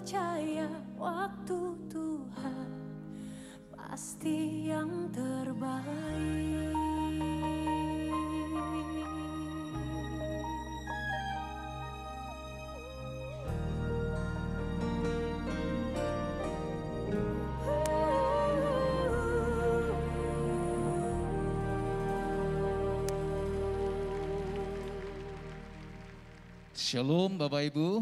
percaya waktu Tuhan pasti yang terbaik. Shalom Bapak Ibu,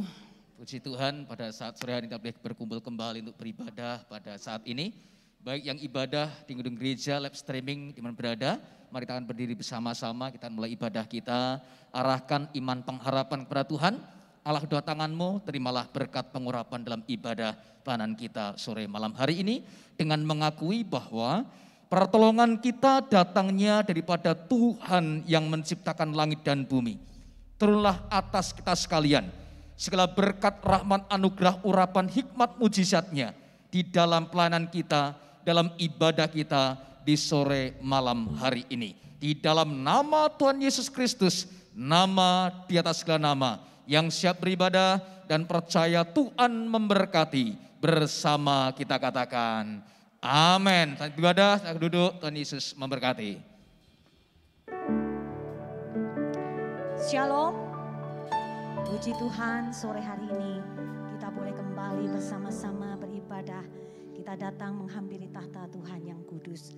puji Tuhan pada saat sore hari kita boleh berkumpul kembali untuk beribadah pada saat ini. Baik yang ibadah di gedung gereja, live streaming di mana berada, mari kita akan berdiri bersama-sama, kita mulai ibadah kita, arahkan iman pengharapan kepada Tuhan. Allah kedua tanganmu, terimalah berkat pengurapan dalam ibadah pelayanan kita sore malam hari ini, dengan mengakui bahwa pertolongan kita datangnya daripada Tuhan yang menciptakan langit dan bumi. Turunlah atas kita sekalian segala berkat, rahmat, anugerah, urapan, hikmat, mujizatnya di dalam pelayanan kita, dalam ibadah kita di sore malam hari ini. Di dalam nama Tuhan Yesus Kristus, nama di atas segala nama, yang siap beribadah dan percaya Tuhan memberkati, bersama kita katakan amin. Saat beribadah, saya duduk, Tuhan Yesus memberkati. Shalom, puji Tuhan sore hari ini kita boleh kembali bersama-sama beribadah. Kita datang menghampiri tahta Tuhan yang kudus.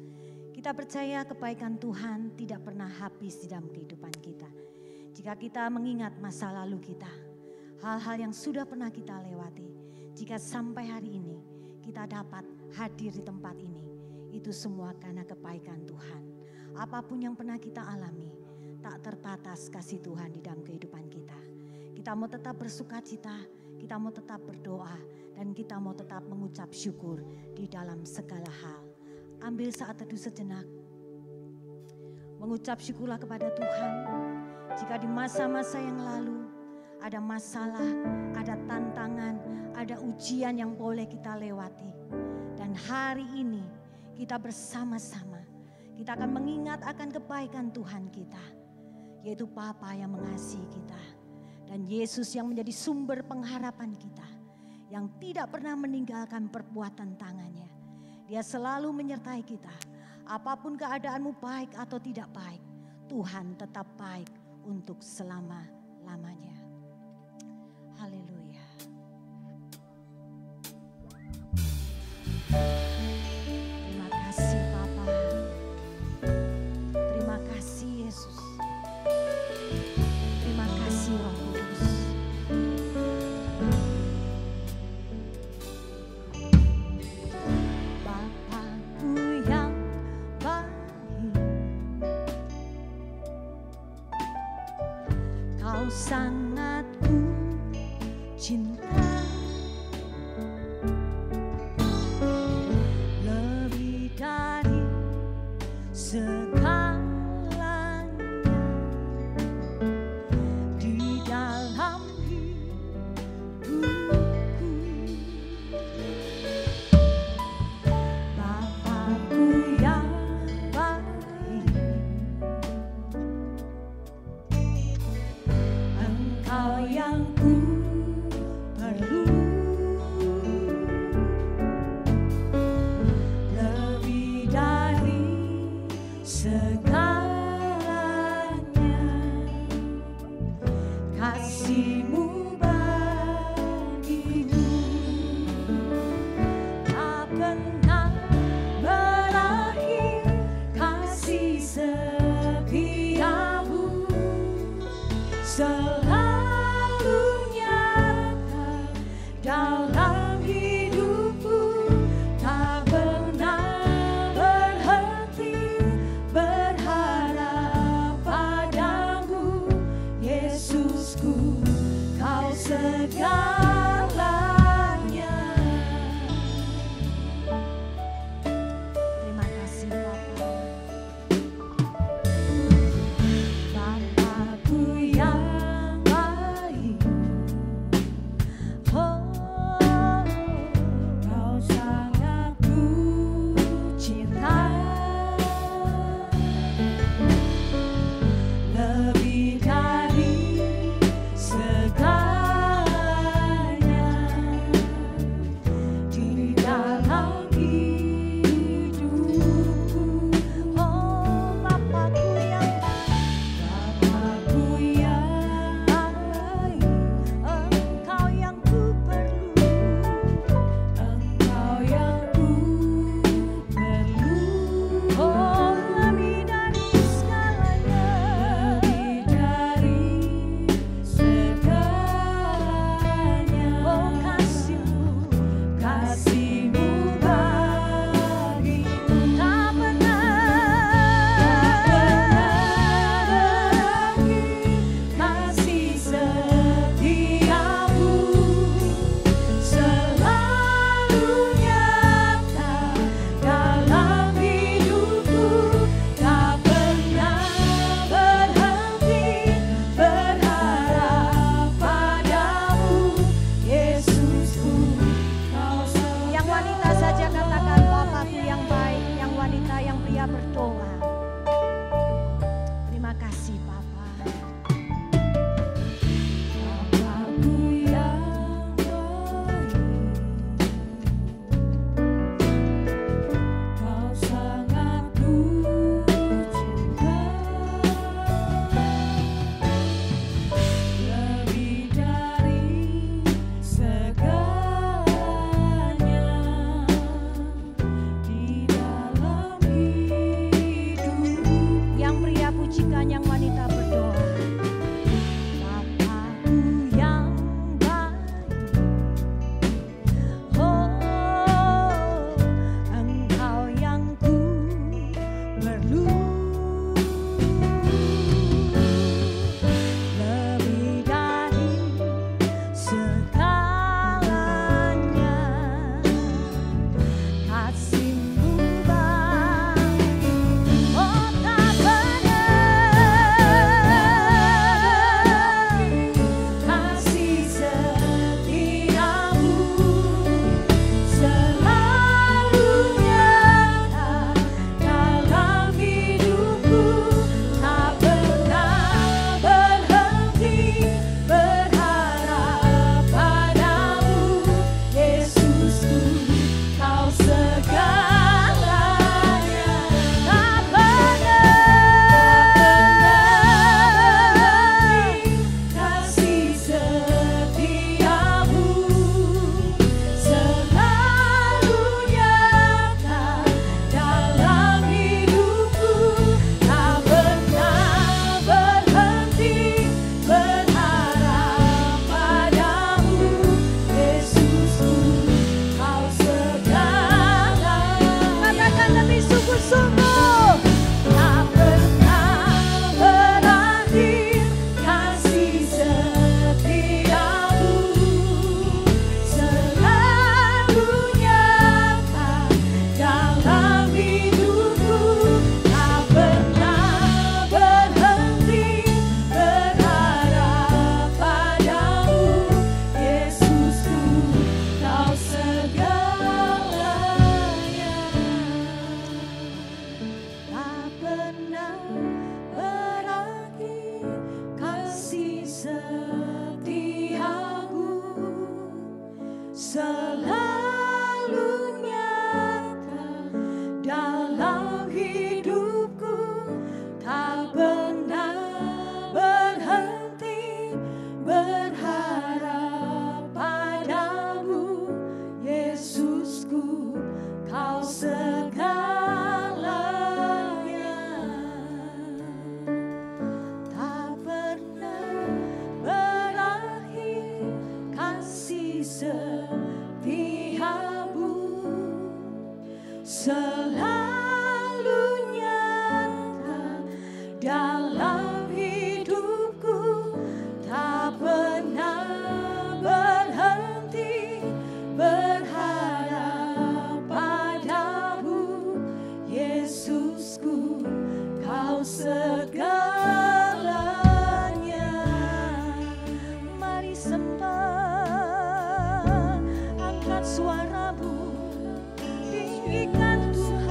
Kita percaya kebaikan Tuhan tidak pernah habis di dalam kehidupan kita. Jika kita mengingat masa lalu kita, hal-hal yang sudah pernah kita lewati, jika sampai hari ini kita dapat hadir di tempat ini, itu semua karena kebaikan Tuhan. Apapun yang pernah kita alami, tak terbatas kasih Tuhan di dalam kehidupan kita. Kita mau tetap bersukacita, kita mau tetap berdoa, dan kita mau tetap mengucap syukur di dalam segala hal. Ambil saat teduh sejenak, mengucap syukurlah kepada Tuhan. Jika di masa-masa yang lalu ada masalah, ada tantangan, ada ujian yang boleh kita lewati. Dan hari ini kita bersama-sama, kita akan mengingat akan kebaikan Tuhan kita. Yaitu Bapa yang mengasihi kita. Dan Yesus yang menjadi sumber pengharapan kita. Yang tidak pernah meninggalkan perbuatan tangannya. Dia selalu menyertai kita. Apapun keadaanmu baik atau tidak baik, Tuhan tetap baik untuk selama-lamanya. Haleluya. Terima kasih Bapa. Terima kasih Yesus. Terima kasih Roh Kudus. Bapakku yang baik, Kau sangat selalu nyata dalam hidupku, tak pernah berhenti berharap padamu, Yesusku, Kau segalanya. Tak pernah berakhir kasih setiamu, selalu nyata dalam hidupku, tak pernah berhenti berharap padamu, Yesusku, Kau segalanya. Mari sembah, angkat suaramu, tinggikan Tuhan.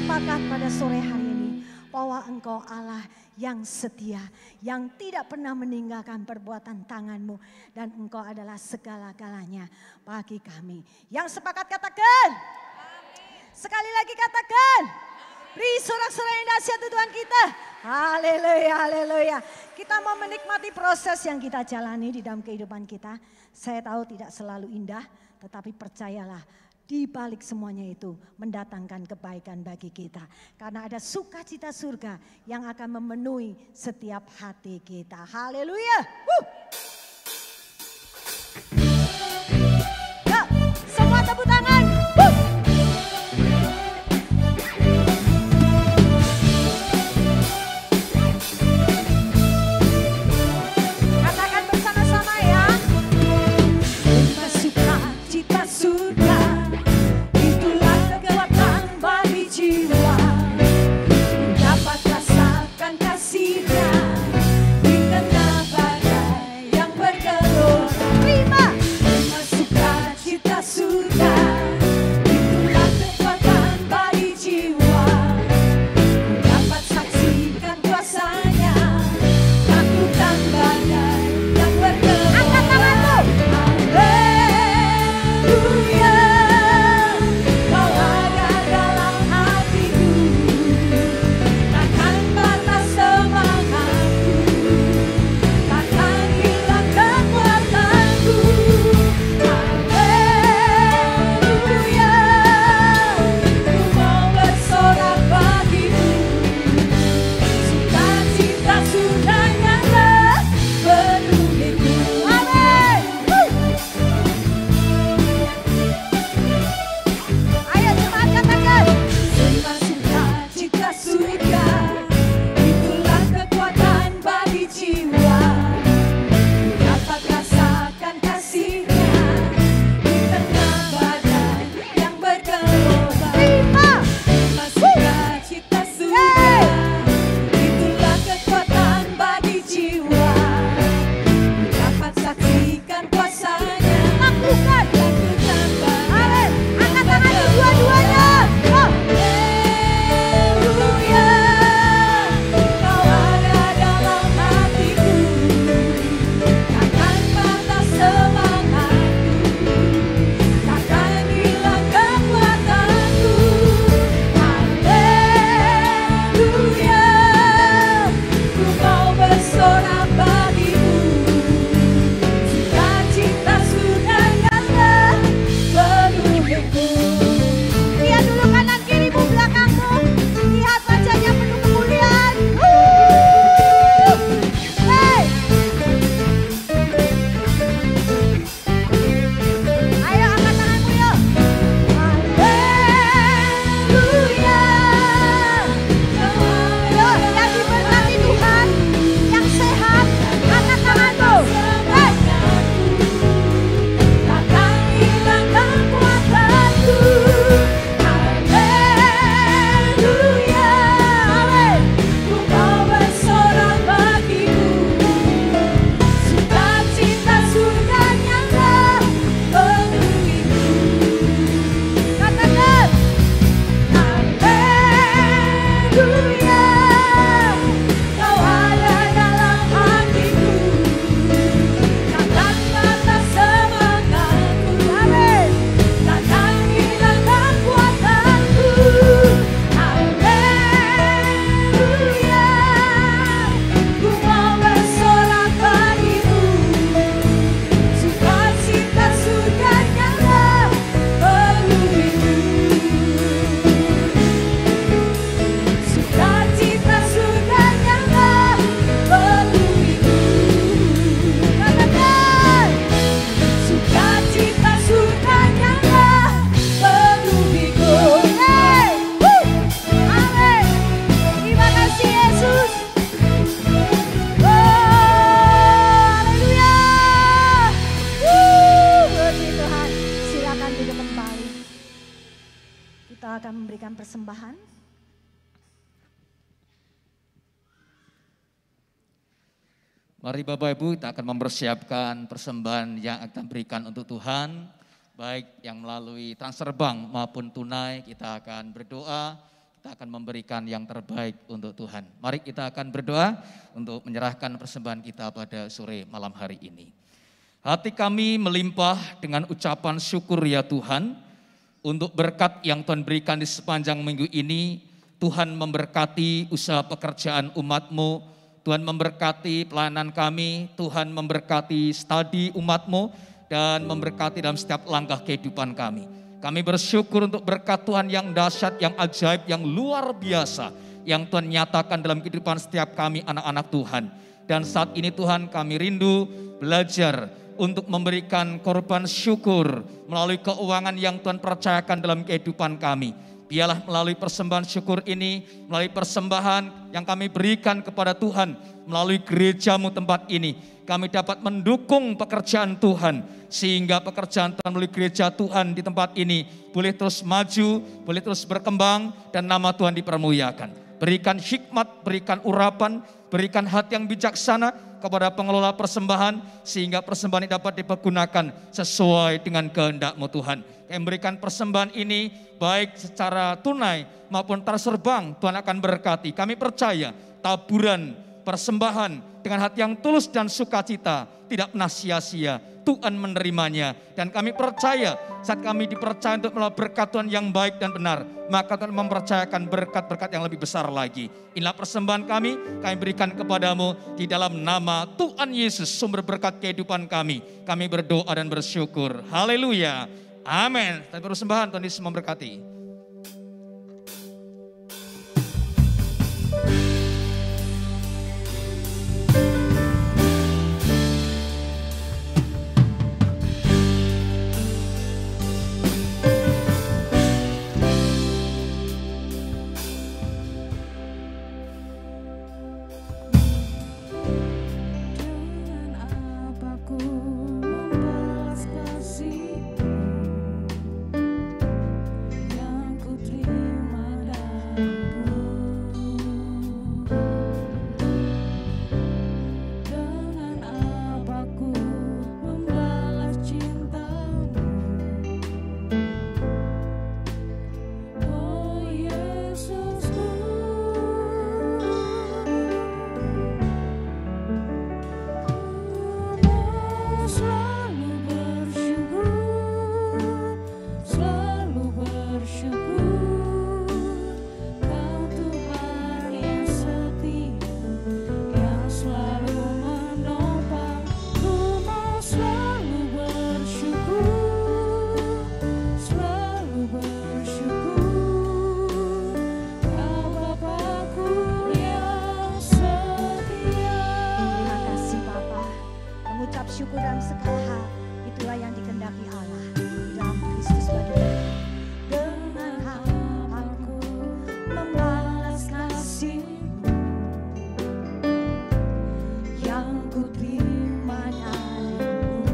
sepakat pada sore hari ini bahwa Engkau Allah yang setia, yang tidak pernah meninggalkan perbuatan tanganmu, dan Engkau adalah segala-galanya bagi kami. Yang sepakat katakan, sekali lagi katakan, beri sorak-sorai yang dahsyat Tuhan kita. Haleluya, haleluya. Kita mau menikmati proses yang kita jalani di dalam kehidupan kita. Saya tahu tidak selalu indah, tetapi percayalah, di balik semuanya itu mendatangkan kebaikan bagi kita. Karena ada sukacita surga yang akan memenuhi setiap hati kita. Haleluya. Yuk, semua tepuk tangan. Katakan bersama-sama ya. Suka sukacita surga, itulah kekuatan bagi jiwa. Dapat rasakan kasih-Nya di tengah badai yang bergelora. Terima sukacita surga, itulah kekuatan bagi jiwa. Dapat saksikan kuasa-Nya, takutkan badai yang bergelora. Angkat tanganmu. Haleluya, Kau ada dalam hatiku, takkan patah semangatku, takkan hilang kekuatanku. Haleluya, ku mau bersorak bagimu, sukacita sudah nyata penuhiku. Amin. Ayo jemaat katakan, terima sukacita surga, itulah kekuatan bagi jiwa. Dapat rasakan kasih-Nya di tengah badai yang bergelora. Terima sukacita surga, itulah kekuatan bagi jiwa. Dapat saksikan kuasa-Nya, lakukan badai. Angkat tangannya dua-duanya. Haleluya, Kau ada dalam hatiku, takkan patah semangatku, takkan hilang kekuatanku. Haleluya, ku mau bersorak bagimu, sukacita sudah nyata penuhiku. Lihat dulu kanan kirimu belakangmu, lihat wajahnya penuh kemuliaan. Hey. Ayo angkat tanganmu yuk. Haleluya. Yuk, yang diberkati Tuhan, yang sehat, angkat tanganmu. Hey. Takkan hilang kekuatanku. Haleluya, amin. Ku mau bersorak bagimu, sukacita surga nyata penuhiku. Katakan, haleluya, Kau ada dalam hatiku, takkan patah semangatku, amin. Takkan hilang kekuatanku. Haleluya, ku mau bersorak bagimu, sukacita surga nyata penuhiku. Sukacita surga nyata penuhiku. Katakan, sukacita surga nyata penuhiku. Hey, amin. Terima kasih Yesus. Haleluya. Puji Tuhan. Silakan duduk kembali. Kita akan memberikan persembahan. Mari Bapak Ibu, kita akan mempersiapkan persembahan yang akan berikan untuk Tuhan. Baik yang melalui transfer bank maupun tunai, kita akan berdoa. Kita kita akan memberikan yang terbaik untuk Tuhan. Mari kita akan berdoa untuk menyerahkan persembahan kita pada sore malam hari ini. Hati kami melimpah dengan ucapan syukur ya Tuhan, untuk berkat yang Tuhan berikan di sepanjang minggu ini. Tuhan memberkati usaha pekerjaan umat-Mu, Tuhan memberkati pelayanan kami, Tuhan memberkati studi umat-Mu, dan memberkati dalam setiap langkah kehidupan kami. Kami bersyukur untuk berkat Tuhan yang dahsyat, yang ajaib, yang luar biasa, yang Tuhan nyatakan dalam kehidupan setiap kami anak-anak Tuhan. Dan saat ini Tuhan kami rindu belajar untuk memberikan korban syukur melalui keuangan yang Tuhan percayakan dalam kehidupan kami. Biarlah melalui persembahan syukur ini, melalui persembahan yang kami berikan kepada Tuhan, melalui gereja-Mu tempat ini, kami dapat mendukung pekerjaan Tuhan, sehingga pekerjaan Tuhan melalui gereja Tuhan di tempat ini boleh terus maju, boleh terus berkembang, dan nama Tuhan dipermuliakan. Berikan hikmat, berikan urapan, berikan hati yang bijaksana kepada pengelola persembahan, sehingga persembahan ini dapat dipergunakan sesuai dengan kehendak-Mu Tuhan. Yang memberikan persembahan ini baik secara tunai maupun transfer bank, Tuhan akan berkati. Kami percaya taburan persembahan dengan hati yang tulus dan sukacita tidak pernah sia-sia. Tuhan menerimanya, dan kami percaya saat kami dipercaya untuk melakukan berkat Tuhan yang baik dan benar, maka Tuhan mempercayakan berkat-berkat yang lebih besar lagi. Inilah persembahan kami berikan kepadamu di dalam nama Tuhan Yesus, sumber berkat kehidupan kami. Kami berdoa dan bersyukur. Haleluya. Amin. Tapi persembahan Tuhan Yesus memberkati. Syukur dalam segala hal, itulah yang dikehendaki Allah dalam Kristus bagi kami. Dengan harapanku membalas kasih-Mu yang ku terima darimu.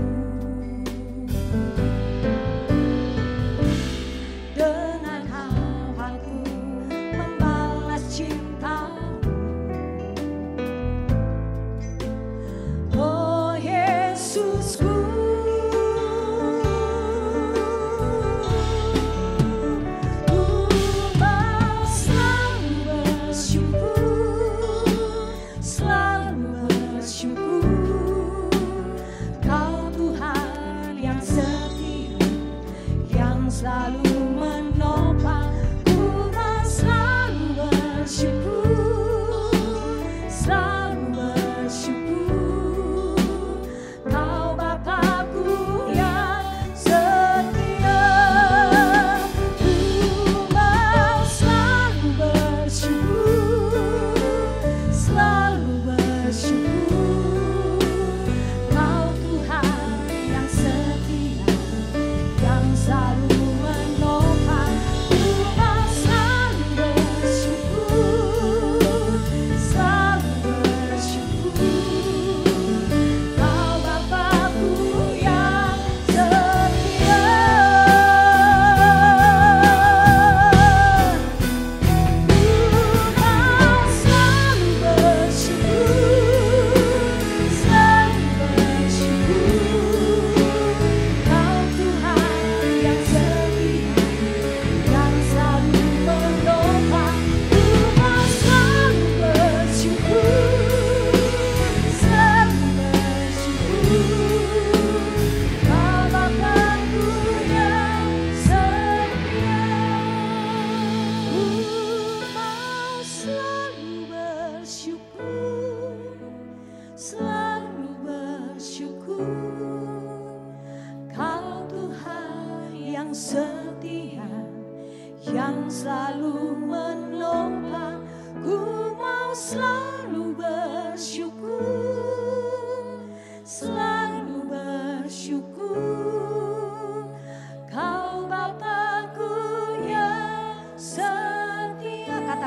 Dengan harapanku membalas cinta-Mu. Ku mau selalu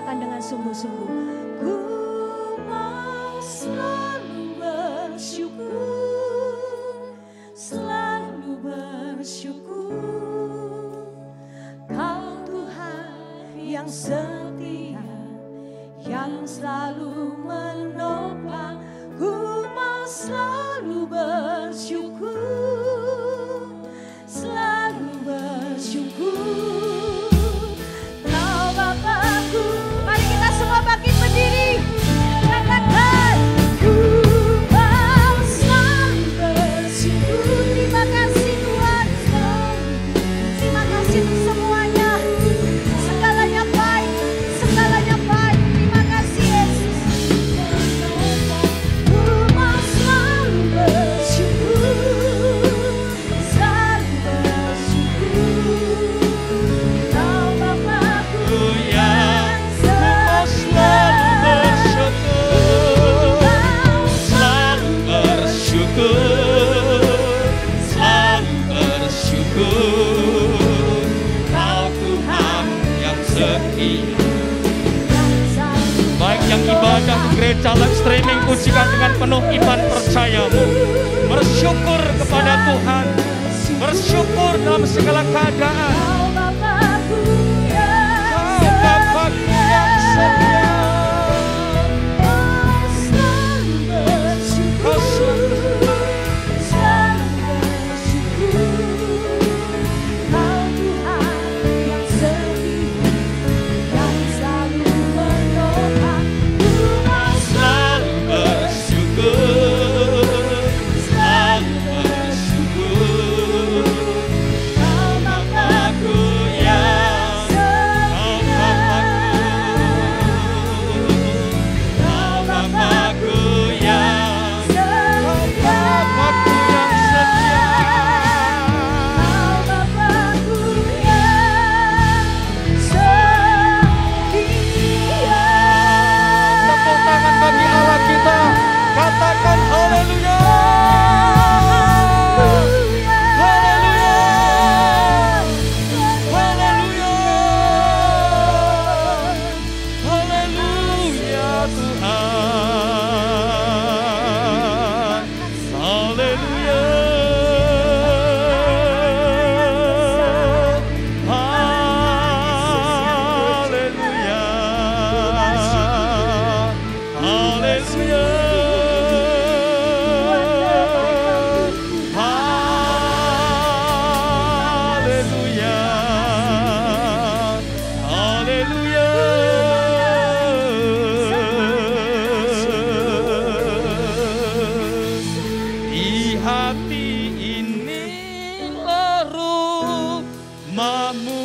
katakan dengan sungguh-sungguh. Ku mau selalu bersyukur, selalu bersyukur. Kau Tuhan yang setia, yang selalu menopang. Ku mau selalu bersyukur, selalu bersyukur. Kau Bapakku, mari kita semua bangkit berdiri. Katakan, ku mau selalu bersyukur. Terima kasih Tuhan, terima kasih untuk semuanya. Segalanya baik, segalanya baik. Terima kasih Yesus. Ku mau selalu bersyukur, selalu bersyukur. Kau Bapakku yang selalu bersyukur, selalu bersyukur. Kau Tuhan yang setia. Baik yang ibadah ke gereja live streaming, pujikan dengan penuh iman percayamu. Bersyukur kepada Tuhan, bersyukur dalam segala keadaan. Kau Bapakku Kau Bapakku yang setia. selalu bersyukur, selalu bersyukur. Kau Tuhan yang setia, yang selalu menopang. Ku mau Selalu bersyukur, selalu bersyukur. Kau Bapakku yang Kau Bapakku yang setia. Kau Bapakku yang setia. Tepuk tangan bagi Allah kita. Katakan haleluya. Haleluya. Haleluya. Haleluya Tuhan. Haleluya. Haleluya. Haleluya. Haleluya. Haleluya. Di hati inilah rumahmu.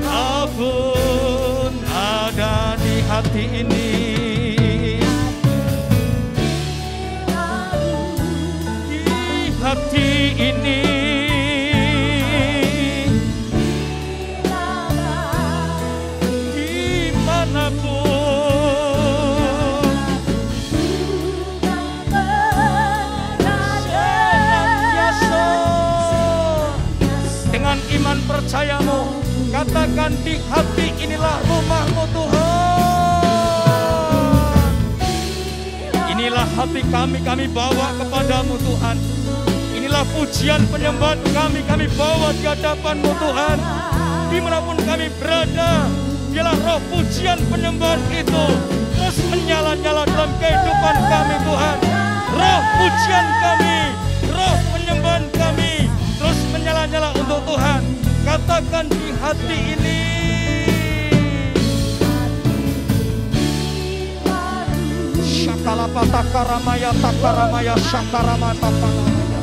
Kau pun ada di hati ini. Di hati ini. Dimanapun senantiasa. Dengan iman percayamu, katakan di hati inilah rumahmu Tuhan. Inilah hati kami bawa kepadamu Tuhan. Inilah pujian penyembahan kami bawa di hadapan-Mu Tuhan. Dimanapun kami berada, biarlah roh pujian penyembahan itu terus menyala-nyala dalam kehidupan kami Tuhan. Roh pujian kami, roh penyembahan kami terus menyala-nyala untuk Tuhan. Katakan di hati ini. Shakalapatakaramaya takaramaya shakaramatakaramaya.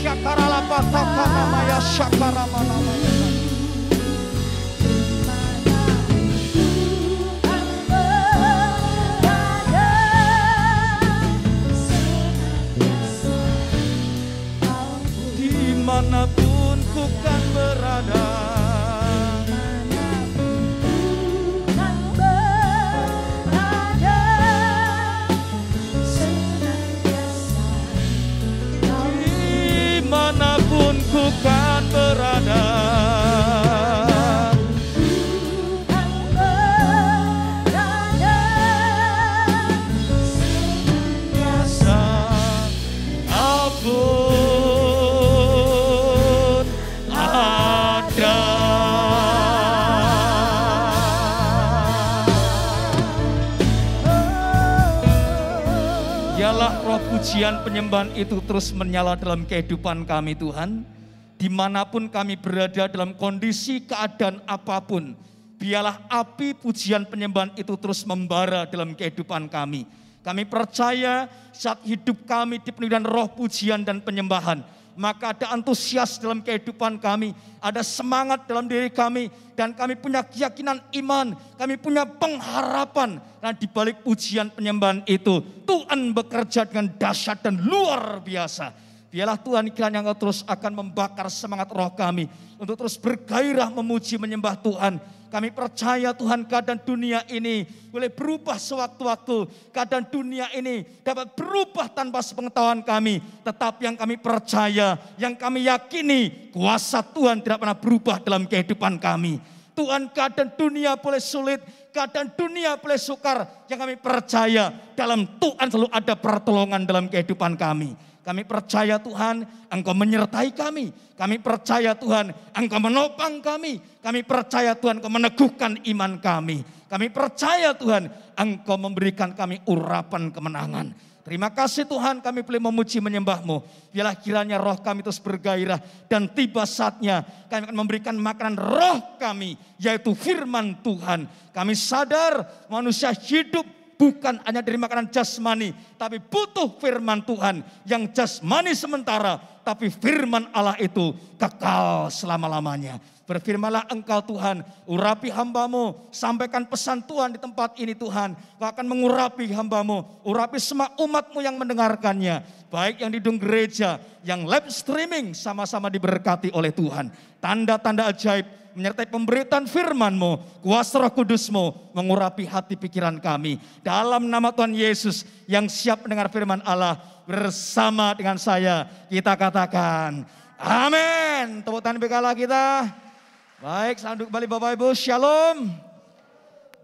Shakaralapatakaramaya shakaramanamaya. Dimanapun ku kan berada. roh pujian penyembahan itu terus menyala dalam kehidupan kami Tuhan. Dimanapun kami berada dalam kondisi keadaan apapun, biarlah api pujian penyembahan itu terus membara dalam kehidupan kami. Kami percaya saat hidup kami dipenuhi dengan roh pujian dan penyembahan, maka ada antusias dalam kehidupan kami, ada semangat dalam diri kami, dan kami punya keyakinan iman, kami punya pengharapan. Dan di balik pujian penyembahan itu, Tuhan bekerja dengan dahsyat dan luar biasa. Biarlah Tuhan kiranya Engkau terus akan membakar semangat roh kami untuk terus bergairah memuji menyembah Tuhan. Kami percaya Tuhan keadaan dunia ini boleh berubah sewaktu-waktu. Keadaan dunia ini dapat berubah tanpa sepengetahuan kami. Tetapi yang kami percaya, yang kami yakini, kuasa Tuhan tidak pernah berubah dalam kehidupan kami. Tuhan, keadaan dunia boleh sulit, keadaan dunia boleh sukar. Yang kami percaya dalam Tuhan selalu ada pertolongan dalam kehidupan kami. Kami percaya Tuhan, Engkau menyertai kami. Kami percaya Tuhan, Engkau menopang kami. Kami percaya Tuhan, Engkau meneguhkan iman kami. Kami percaya Tuhan, Engkau memberikan kami urapan kemenangan. Terima kasih Tuhan, kami boleh memuji menyembah-Mu. Biarlah kiranya roh kami terus bergairah. Dan tiba saatnya kami akan memberikan makanan roh kami, yaitu firman Tuhan. Kami sadar manusia hidup bukan hanya dari makanan jasmani, tapi butuh firman Tuhan yang jasmani sementara, tapi firman Allah itu kekal selama-lamanya. Berfirmanlah Engkau Tuhan, urapi hamba-Mu, sampaikan pesan Tuhan di tempat ini Tuhan. Kau akan mengurapi hamba-Mu, urapi semua umat-Mu yang mendengarkannya. Baik yang di gedung gereja, yang live streaming sama-sama diberkati oleh Tuhan. Tanda-tanda ajaib menyertai pemberitaan firman-Mu, kuasa Roh Kudus-Mu mengurapi hati pikiran kami. Dalam nama Tuhan Yesus yang siap mendengar firman Allah, bersama dengan saya kita katakan amin. Tepuk tangan bekalah kita. Baik, selamat kembali Bapak Ibu, shalom.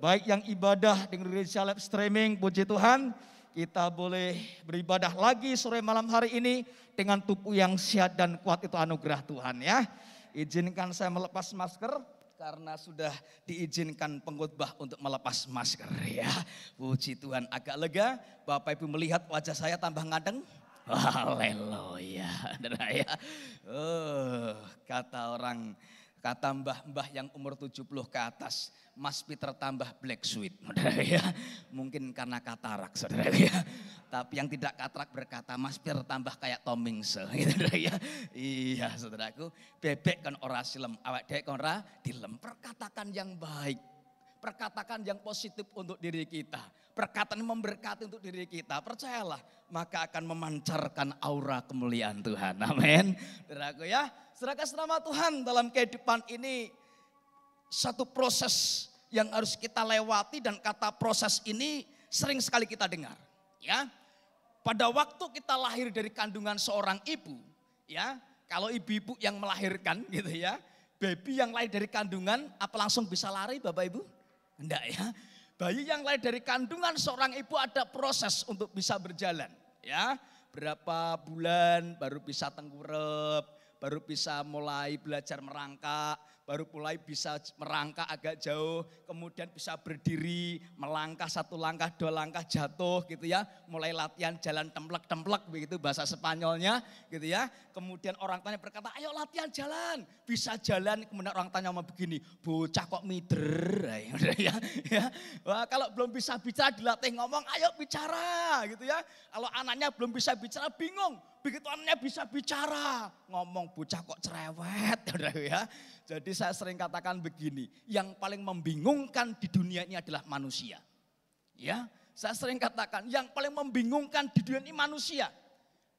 Baik yang ibadah di gereja live streaming, puji Tuhan, kita boleh beribadah lagi sore malam hari ini dengan tubuh yang sehat dan kuat, itu anugerah Tuhan ya. Izinkan saya melepas masker karena sudah diizinkan pengkhotbah untuk melepas masker ya. Puji Tuhan, agak lega. Bapak Ibu melihat wajah saya tambah ngadeng. Haleluya. Kata mbah-mbah yang umur 70 ke atas, Mas Peter tambah black sweet, saudara ya. Mungkin karena katarak, saudara ya. Tapi yang tidak katarak berkata, Mas Peter tambah kayak Tomingse, saudara ya. Iya, saudaraku, bebek kan ora silem, awak dek kan ora dilem. Perkatakan yang baik, perkatakan yang positif untuk diri kita, perkataan yang memberkati untuk diri kita. Percayalah, maka akan memancarkan aura kemuliaan Tuhan. Amin. Saudaraku ya. Saudara selama Tuhan dalam kehidupan ini satu proses yang harus kita lewati, dan kata proses ini sering sekali kita dengar. Ya, pada waktu kita lahir dari kandungan seorang ibu, ya, kalau ibu-ibu yang melahirkan gitu ya, baby yang lahir dari kandungan apa langsung bisa lari Bapak Ibu? Enggak ya. Bayi yang lahir dari kandungan seorang ibu ada proses untuk bisa berjalan. Ya, berapa bulan baru bisa tengkurap, baru bisa mulai belajar merangkak, baru mulai bisa merangkak agak jauh, kemudian bisa berdiri, melangkah 1 langkah, 2 langkah, jatuh gitu ya. Mulai latihan jalan templek-templek begitu bahasa Spanyolnya gitu ya. Kemudian orang tuanya berkata, ayo latihan jalan, bisa jalan. Kemudian orang tanya sama begini, bocah kok mider ya. Wah, kalau belum bisa bicara dilatih ngomong, ayo bicara gitu ya. Kalau anaknya belum bisa bicara bingung. Begitu anaknya bisa bicara, ngomong bocah kok cerewet ya. Jadi saya sering katakan begini, yang paling membingungkan di dunia ini adalah manusia. Ya, saya sering katakan yang paling membingungkan di dunia ini manusia.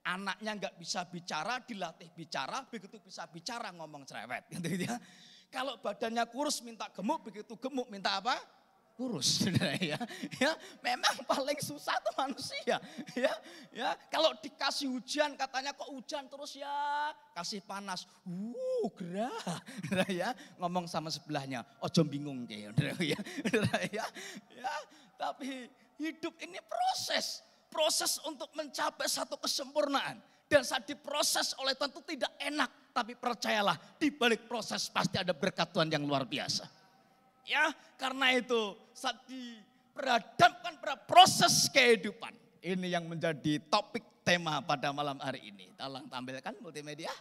Anaknya nggak bisa bicara, dilatih bicara, begitu bisa bicara ngomong cerewet gitu ya. Kalau badannya kurus minta gemuk, begitu gemuk minta apa? Kurus, ya, memang paling susah tuh manusia, ya. Kalau dikasih hujan katanya kok hujan terus ya, kasih panas, gerah, ya. Ngomong sama sebelahnya, ojo bingung ya. Tapi hidup ini proses untuk mencapai satu kesempurnaan, dan saat diproses oleh Tuhan itu tidak enak, tapi percayalah di balik proses pasti ada berkat Tuhan yang luar biasa. Ya, karena itu saat diperhadapkan pada proses kehidupan, ini yang menjadi topik tema pada malam hari ini. Tolong tampilkan multimedia.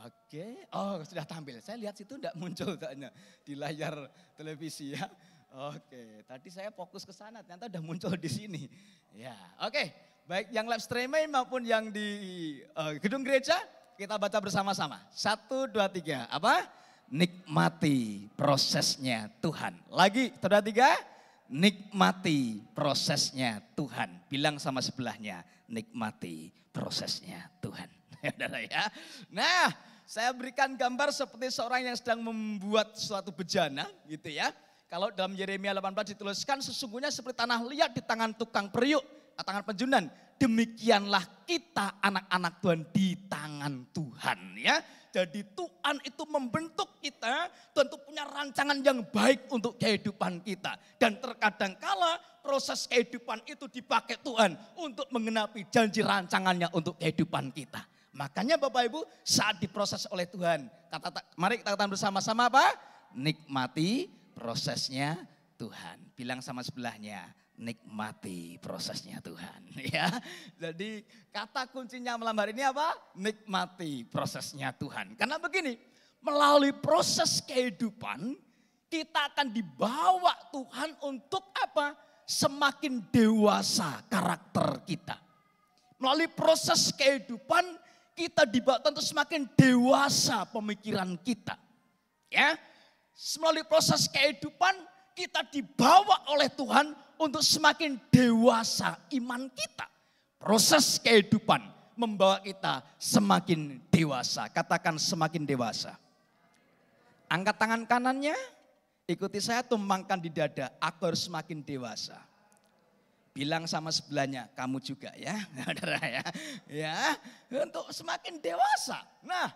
Oke, oh sudah tampil. Saya lihat situ enggak muncul kayaknya di layar televisi ya. Oke, tadi saya fokus ke sana, ternyata udah muncul di sini. Ya, oke. Baik yang live streaming maupun yang di gedung gereja, kita baca bersama-sama. 1, 2, 3. Apa? Nikmati prosesnya Tuhan. Lagi, 1, 2, 3. Nikmati prosesnya Tuhan. Bilang sama sebelahnya, nikmati prosesnya Tuhan. Saudara ya. Nah, saya berikan gambar seperti seorang yang sedang membuat suatu bejana gitu ya. Kalau dalam Yeremia 18 dituliskan sesungguhnya seperti tanah liat di tangan tukang periuk, tangan penjunan. Demikianlah kita anak-anak Tuhan di tangan Tuhan ya. Jadi Tuhan itu membentuk kita, tentu punya rancangan yang baik untuk kehidupan kita. Dan terkadang kala proses kehidupan itu dipakai Tuhan untuk menggenapi janji rancangannya untuk kehidupan kita. Makanya Bapak Ibu saat diproses oleh Tuhan, mari kita katakan bersama-sama apa? Nikmati prosesnya Tuhan. Bilang sama sebelahnya, nikmati prosesnya Tuhan. Ya, jadi kata kuncinya malam hari ini apa? Nikmati prosesnya Tuhan. Karena begini, melalui proses kehidupan kita akan dibawa Tuhan untuk apa? Semakin dewasa karakter kita. Melalui proses kehidupan kita dibawa untuk semakin dewasa pemikiran kita. Ya, melalui proses kehidupan kita dibawa oleh Tuhan untuk semakin dewasa iman kita. Proses kehidupan membawa kita semakin dewasa. Katakan semakin dewasa. Angkat tangan kanannya, ikuti saya, tumpangkan di dada. Aku harus semakin dewasa. Bilang sama sebelahnya, kamu juga ya, saudara ya. Ya, untuk semakin dewasa. Nah,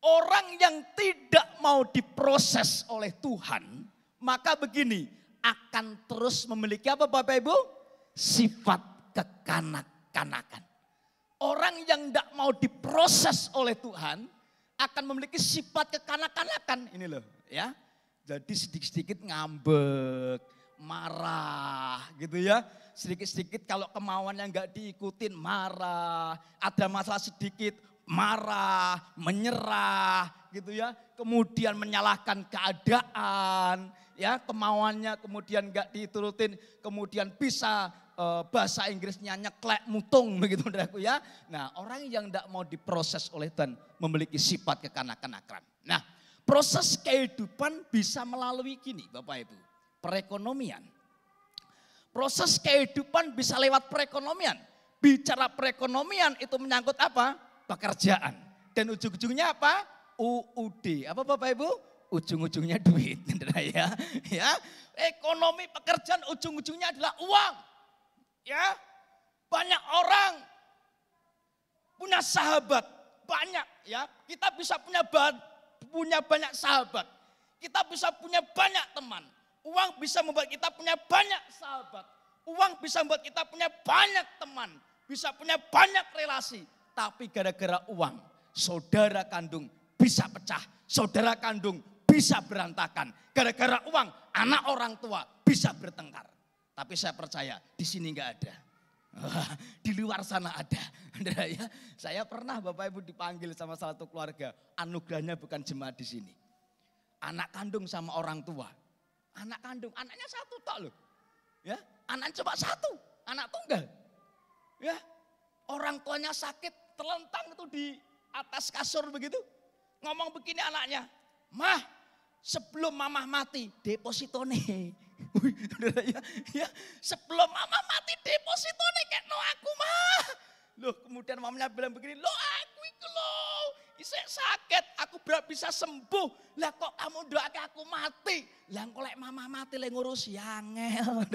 orang yang tidak mau diproses oleh Tuhan, maka begini, akan terus memiliki apa Bapak Ibu? Sifat kekanak-kanakan. Orang yang tidak mau diproses oleh Tuhan, akan memiliki sifat kekanak-kanakan. Ini loh ya, jadi sedikit-sedikit ngambek, marah gitu ya. Sedikit-sedikit kalau kemauannya nggak diikutin marah, ada masalah sedikit marah, menyerah gitu ya. Kemudian menyalahkan keadaan, ya kemauannya kemudian nggak diturutin, kemudian bisa bahasa Inggrisnya nyeklek mutung begitu saudaraku ya. Nah, orang yang nggak mau diproses oleh Tuhan memiliki sifat kekanak-kanakan. Nah, proses kehidupan bisa melalui gini Bapak Ibu, perekonomian. Proses kehidupan bisa lewat perekonomian. Bicara perekonomian itu menyangkut apa? Pekerjaan. Dan ujung-ujungnya apa? UUD. Apa Bapak Ibu? Ujung-ujungnya duit. Ya, ya. Ekonomi pekerjaan ujung-ujungnya adalah uang. Ya. Banyak orang punya sahabat. Banyak ya. Kita bisa punya banyak sahabat. Kita bisa punya banyak teman. Uang bisa membuat kita punya banyak sahabat. Uang bisa membuat kita punya banyak teman. Bisa punya banyak relasi. Tapi gara-gara uang, saudara kandung bisa pecah. Saudara kandung bisa berantakan. Gara-gara uang, anak orang tua bisa bertengkar. Tapi saya percaya di sini enggak ada. Di luar sana ada. Ya, saya pernah Bapak Ibu dipanggil sama salah satu keluarga. Anugerahnya bukan jemaat di sini. Anak kandung sama orang tua. Anak kandung, anaknya satu tak loh. Ya, anaknya cuma satu, anak tunggal. Ya, orang tuanya sakit, terlentang itu di atas kasur begitu. Ngomong begini anaknya, "Mah, sebelum mamah mati, deposito nih." Ya, sebelum mamah mati deposito nih kayak no aku mah. Loh, kemudian mamanya bilang begini, "Loh aku itu loh, isek sakit, aku berapa bisa sembuh. Lah kok kamu doakan aku mati? Lah kok lek mama mati lek ngurus yangel."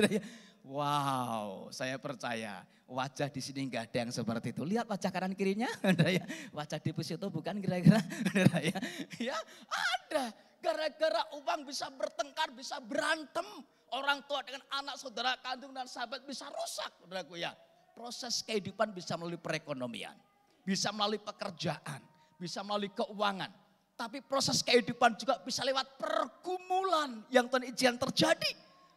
Wow, saya percaya wajah di sini enggak ada yang seperti itu. Lihat wajah kanan kirinya, wajah deposito bukan kira-kira, ya ada. Gara-gara uang bisa bertengkar, bisa berantem. Orang tua dengan anak, saudara kandung dan sahabat bisa rusak, saudaraku ya. Proses kehidupan bisa melalui perekonomian, bisa melalui pekerjaan, bisa melalui keuangan. Tapi proses kehidupan juga bisa lewat pergumulan yang Tuhan izinkan terjadi.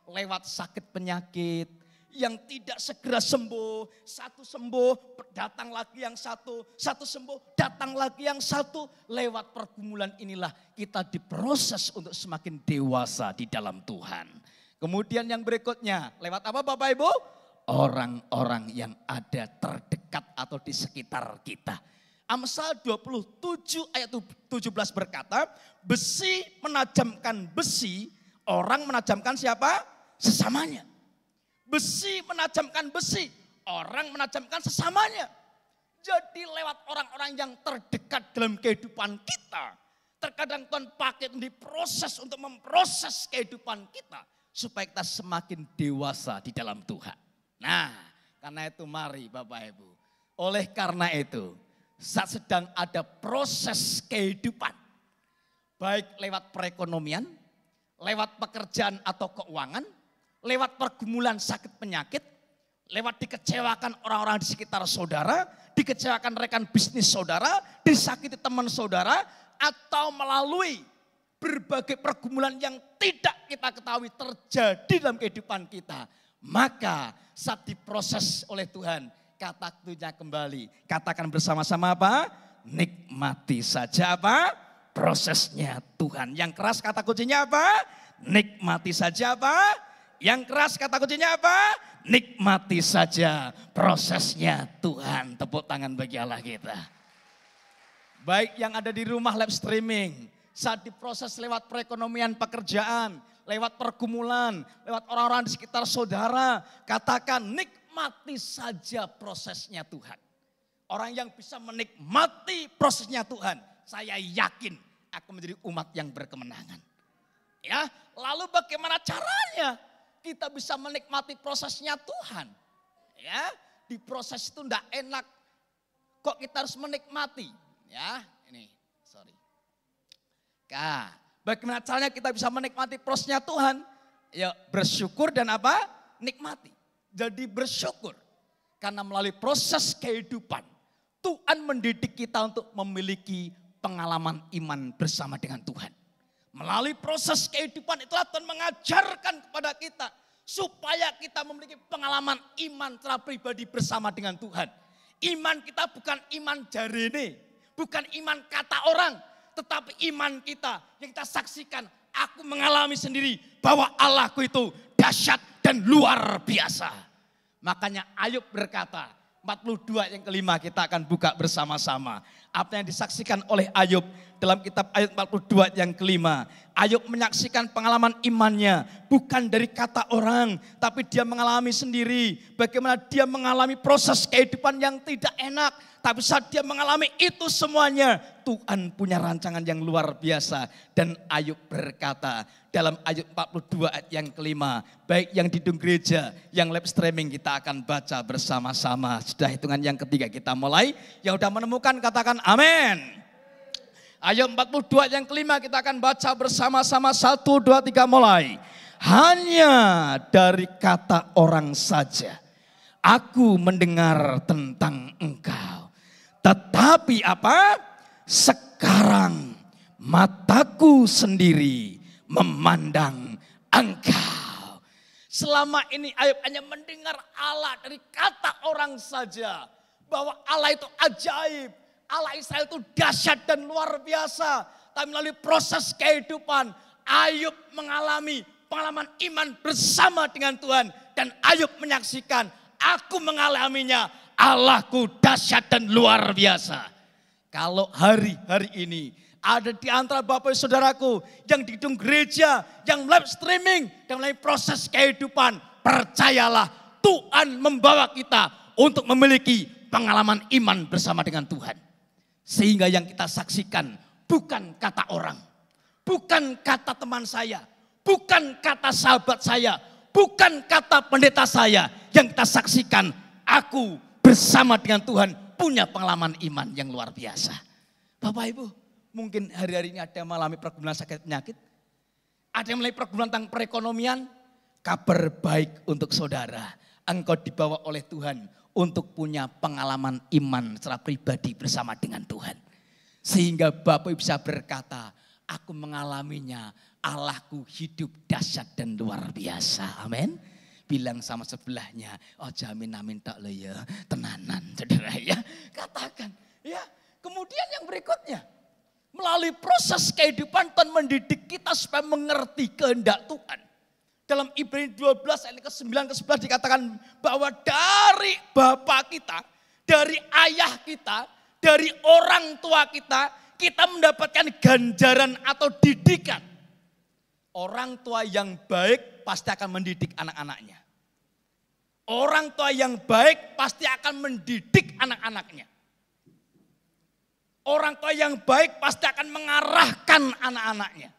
Lewat sakit penyakit, yang tidak segera sembuh. Satu sembuh, datang lagi yang satu. Satu sembuh, datang lagi yang satu. Lewat pergumulan inilah kita diproses untuk semakin dewasa di dalam Tuhan. Kemudian yang berikutnya, lewat apa Bapak Ibu? Orang-orang yang ada terdekat atau di sekitar kita. Amsal 27 ayat 17 berkata, besi menajamkan besi, orang menajamkan siapa? Sesamanya. Besi menajamkan besi, orang menajamkan sesamanya. Jadi lewat orang-orang yang terdekat dalam kehidupan kita, terkadang Tuhan pakai diproses untuk memproses kehidupan kita, supaya kita semakin dewasa di dalam Tuhan. Nah, karena itu mari Bapak Ibu, oleh karena itu, saat sedang ada proses kehidupan, baik lewat perekonomian, lewat pekerjaan atau keuangan, lewat pergumulan sakit penyakit, lewat dikecewakan orang-orang di sekitar saudara, dikecewakan rekan bisnis saudara, disakiti teman saudara, atau melalui berbagai pergumulan yang tidak kita ketahui terjadi dalam kehidupan kita. Maka saat diproses oleh Tuhan, kata kuncinya kembali. Katakan bersama-sama apa? Nikmati saja apa? Prosesnya Tuhan. Yang keras kata kuncinya apa? Nikmati saja apa? Yang keras kata kuncinya apa? Nikmati saja prosesnya Tuhan. Tepuk tangan bagi Allah kita. Baik yang ada di rumah live streaming, saat diproses lewat perekonomian pekerjaan, lewat pergumulan, lewat orang-orang di sekitar saudara, katakan nikmati saja prosesnya Tuhan. Orang yang bisa menikmati prosesnya Tuhan, saya yakin akan menjadi umat yang berkemenangan. Ya, lalu bagaimana caranya kita bisa menikmati prosesnya Tuhan? Ya, di proses itu enggak enak. Kok kita harus menikmati? Ya, ini, sorry. Bagaimana caranya kita bisa menikmati prosesnya Tuhan? Ya, bersyukur dan apa? Nikmati. Jadi bersyukur. Karena melalui proses kehidupan, Tuhan mendidik kita untuk memiliki pengalaman iman bersama dengan Tuhan. Melalui proses kehidupan itulah Tuhan mengajarkan kepada kita supaya kita memiliki pengalaman iman secara pribadi bersama dengan Tuhan. Iman kita bukan iman jarene, bukan iman kata orang, tetapi iman kita yang kita saksikan. Aku mengalami sendiri bahwa Allahku itu dahsyat dan luar biasa. Makanya Ayub berkata, 42 yang kelima kita akan buka bersama-sama. Apa yang disaksikan oleh Ayub dalam kitab Ayub 42 yang kelima. Ayub menyaksikan pengalaman imannya bukan dari kata orang, tapi dia mengalami sendiri. Bagaimana dia mengalami proses kehidupan yang tidak enak, tapi saat dia mengalami itu semuanya, Tuhan punya rancangan yang luar biasa. Dan Ayub berkata dalam Ayub 42 ayat yang kelima, baik yang di gedung gereja, yang live streaming kita akan baca bersama-sama. Sudah hitungan yang ketiga kita mulai. Yang sudah menemukan katakan amin. Ayat 42 yang kelima kita akan baca bersama-sama. 1, 2, 3 mulai. Hanya dari kata orang saja aku mendengar tentang engkau. Tetapi apa? Sekarang mataku sendiri memandang engkau. Selama ini Ayub hanya mendengar Allah dari kata orang saja. Bahwa Allah itu ajaib. Allah Israel itu dahsyat dan luar biasa. Tapi melalui proses kehidupan, Ayub mengalami pengalaman iman bersama dengan Tuhan. Dan Ayub menyaksikan, aku mengalaminya, Allahku dahsyat dan luar biasa. Kalau hari-hari ini ada di antara Bapak Ibu Saudaraku yang di gedung gereja, yang live streaming, dan melalui proses kehidupan, percayalah Tuhan membawa kita untuk memiliki pengalaman iman bersama dengan Tuhan. Sehingga yang kita saksikan bukan kata orang, bukan kata teman saya, bukan kata sahabat saya, bukan kata pendeta saya. Yang kita saksikan, aku bersama dengan Tuhan punya pengalaman iman yang luar biasa. Bapak Ibu, mungkin hari-hari ini ada yang mengalami pergumulan sakit penyakit, ada yang mengalami pergumulan tentang perekonomian. Kabar baik untuk saudara, engkau dibawa oleh Tuhan untuk punya pengalaman iman secara pribadi bersama dengan Tuhan. Sehingga Bapak Ibu bisa berkata, aku mengalaminya, Allahku hidup dahsyat dan luar biasa. Amin. Bilang sama sebelahnya, oh jamin amin tak lo ya, tenanan saudara ya. Katakan ya. Kemudian yang berikutnya, melalui proses kehidupan Tuhan mendidik kita supaya mengerti kehendak Tuhan. Dalam Ibrani 12 ayat ke-9 ke-11 dikatakan bahwa dari Bapa kita, dari ayah kita, dari orang tua kita, kita mendapatkan ganjaran atau didikan. Orang tua yang baik pasti akan mendidik anak-anaknya. Orang tua yang baik pasti akan mendidik anak-anaknya. Orang tua yang baik pasti akan mengarahkan anak-anaknya.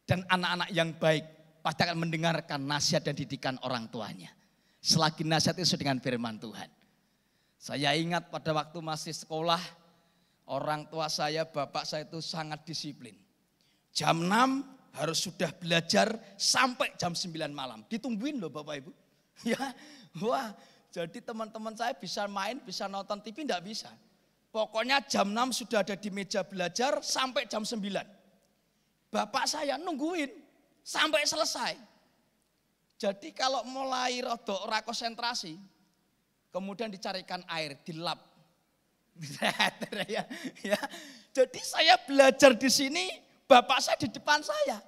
Dan anak-anak yang baik pasti akan mendengarkan nasihat dan didikan orang tuanya. Selagi nasihat itu dengan firman Tuhan. Saya ingat pada waktu masih sekolah, orang tua saya, bapak saya itu sangat disiplin. Jam 6 harus sudah belajar sampai jam 9 malam. Ditungguin loh Bapak Ibu. Ya, wah, jadi teman-teman saya bisa main, bisa nonton TV, enggak bisa. Pokoknya jam 6 sudah ada di meja belajar sampai jam 9. Bapak saya nungguin sampai selesai. Jadi kalau mulai rodok ora konsentrasi, kemudian dicarikan air, dilap. Ya. Jadi saya belajar di sini, bapak saya di depan saya.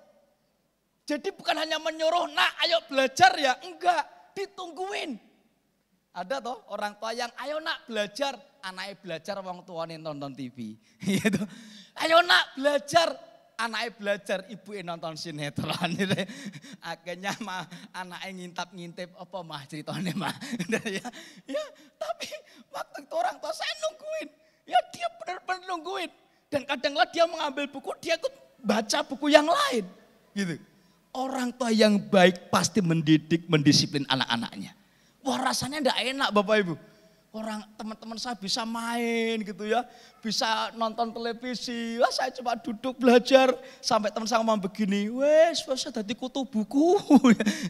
Jadi bukan hanya menyuruh, nak ayo belajar ya, enggak, ditungguin. Ada toh orang tua yang ayo nak belajar, anaknya belajar wong tuane nonton TV. Gitu. Ayo nak belajar, anaknya belajar, ibunya nonton sinetron. Akhirnya mah anaknya ngintip-ngintip apa mah ceritanya mah. Ya, tapi waktu itu orang tua saya nungguin. Ya dia benar-benar nungguin. Dan kadang-kadang dia mengambil buku, dia ikut baca buku yang lain. Gitu. Orang tua yang baik pasti mendidik, mendisiplin anak-anaknya. Wah rasanya enggak enak Bapak Ibu. Orang teman-teman saya bisa main gitu ya. Bisa nonton televisi. Wah saya cuma duduk belajar. Sampai teman saya ngomong begini. Wes saya tadi kutu buku.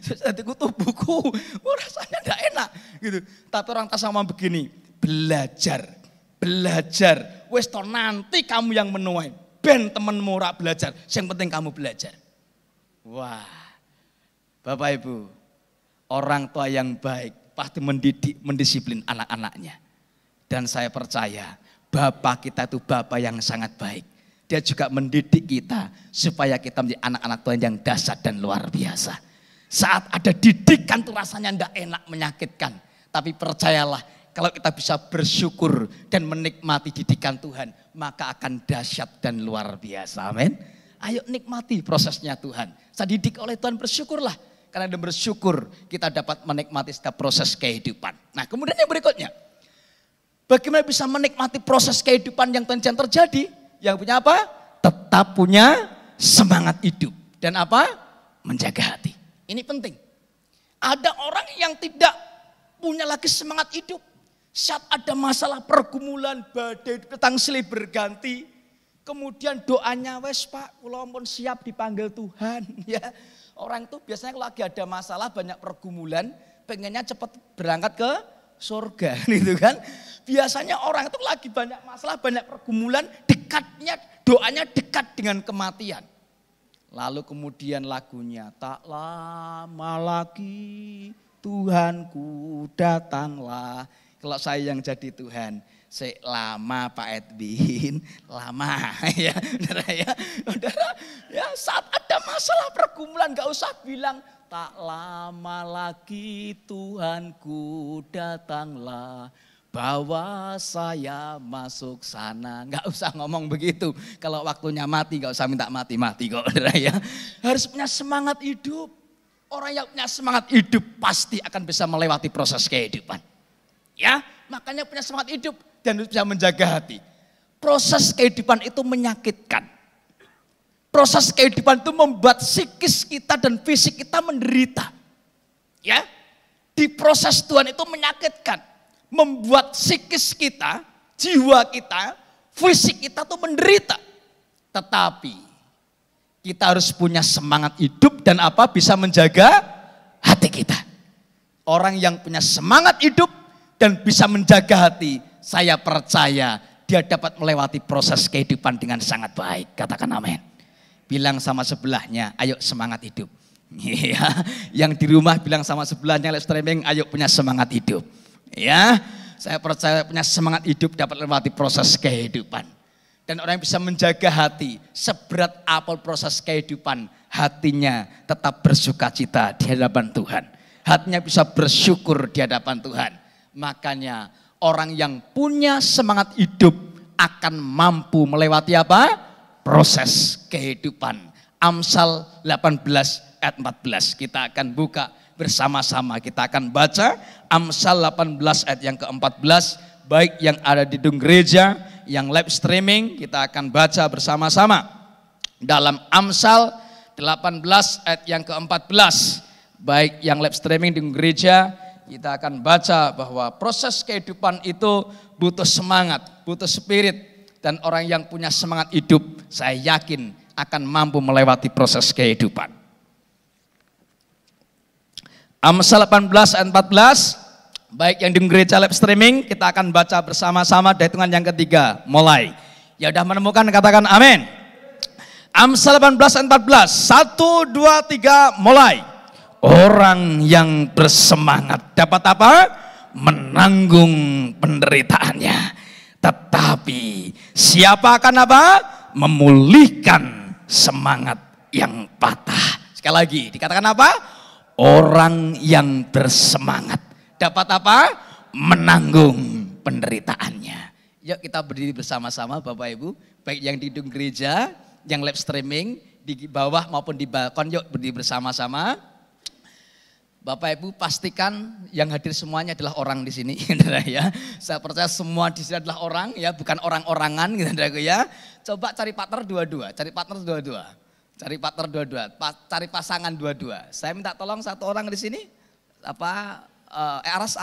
Saya tadi kutu buku. Wah rasanya enggak enak gitu. Tapi orang tua saya ngomong begini. Belajar. Belajar. Wes toh nanti kamu yang menuai. Ben temenmu ora belajar. Yang penting kamu belajar. Wah. Bapak Ibu. Orang tua yang baik pasti mendidik, mendisiplin anak-anaknya. Dan saya percaya Bapak kita itu Bapak yang sangat baik. Dia juga mendidik kita supaya kita menjadi anak-anak Tuhan yang dahsyat dan luar biasa. Saat ada didikan itu rasanya tidak enak, menyakitkan. Tapi percayalah kalau kita bisa bersyukur dan menikmati didikan Tuhan, maka akan dahsyat dan luar biasa. Amin. Ayo nikmati prosesnya Tuhan. Saya didik oleh Tuhan, bersyukurlah. Karena dengan bersyukur kita dapat menikmati setiap proses kehidupan. Nah kemudian yang berikutnya. Bagaimana bisa menikmati proses kehidupan yang terjadi? Yang punya apa? Tetap punya semangat hidup. Dan apa? Menjaga hati. Ini penting. Ada orang yang tidak punya lagi semangat hidup. Saat ada masalah pergumulan, badai datang silih berganti. Kemudian doanya, wes Pak, kula pun siap dipanggil Tuhan. Ya. Orang itu biasanya kalau lagi ada masalah, banyak pergumulan, pengennya cepat berangkat ke surga gitu kan. Biasanya orang itu lagi banyak masalah, banyak pergumulan, dekatnya, doanya dekat dengan kematian. Lalu kemudian lagunya, tak lama lagi Tuhanku datanglah. Kalau saya yang jadi Tuhan, lama Pak Edwin, lama ya, saudara ya saat ada masalah pergumulan gak usah bilang tak lama lagi Tuhanku datanglah, bawa saya masuk sana. Gak usah ngomong begitu. Kalau waktunya mati gak usah minta mati-mati kok, saudara ya. Harus punya semangat hidup. Orang yang punya semangat hidup pasti akan bisa melewati proses kehidupan. Ya, makanya punya semangat hidup. Dan bisa menjaga hati. Proses kehidupan itu menyakitkan. Proses kehidupan itu membuat psikis kita dan fisik kita menderita. Ya, di proses Tuhan itu menyakitkan. Membuat psikis kita, jiwa kita, fisik kita tuh menderita. Tetapi kita harus punya semangat hidup dan apa bisa menjaga hati kita. Orang yang punya semangat hidup dan bisa menjaga hati, saya percaya dia dapat melewati proses kehidupan dengan sangat baik. Katakan amin. Bilang sama sebelahnya, ayo semangat hidup. Ya, yang di rumah bilang sama sebelahnya live streaming, ayo punya semangat hidup. Ya, saya percaya punya semangat hidup dapat melewati proses kehidupan. Dan orang yang bisa menjaga hati, seberat apapun proses kehidupan, hatinya tetap bersukacita di hadapan Tuhan. Hatinya bisa bersyukur di hadapan Tuhan. Makanya orang yang punya semangat hidup akan mampu melewati apa? Proses kehidupan. Amsal 18 ayat 14. Kita akan buka bersama-sama. Kita akan baca Amsal 18 ayat yang ke-14. Baik yang ada di gedung gereja, yang live streaming, kita akan baca bersama-sama. Dalam Amsal 18 ayat yang ke-14. Baik yang live streaming di gereja, kita akan baca bahwa proses kehidupan itu butuh semangat, butuh spirit. Dan orang yang punya semangat hidup, saya yakin akan mampu melewati proses kehidupan. Amsal 18 ayat 14. Baik yang di gereja live streaming, kita akan baca bersama-sama dari hitungan yang ketiga. Mulai. Ya udah menemukan, katakan amin. Amsal 18 ayat 14. 1, 2, 3, mulai. Orang yang bersemangat dapat apa? Menanggung penderitaannya. Tetapi siapa akan apa? Memulihkan semangat yang patah. Sekali lagi, dikatakan apa? Orang yang bersemangat dapat apa? Menanggung penderitaannya. Yuk kita berdiri bersama-sama Bapak Ibu. Baik yang di gedung gereja, yang live streaming, di bawah maupun di balkon, yuk berdiri bersama-sama. Bapak Ibu pastikan yang hadir semuanya adalah orang di sini, ya. Saya percaya semua di sini adalah orang, ya, bukan orang-orangan, gitu, ya. Coba cari partner dua-dua, cari partner dua-dua, cari partner dua-dua, cari pasangan dua-dua. Saya minta tolong satu orang di sini, Aras,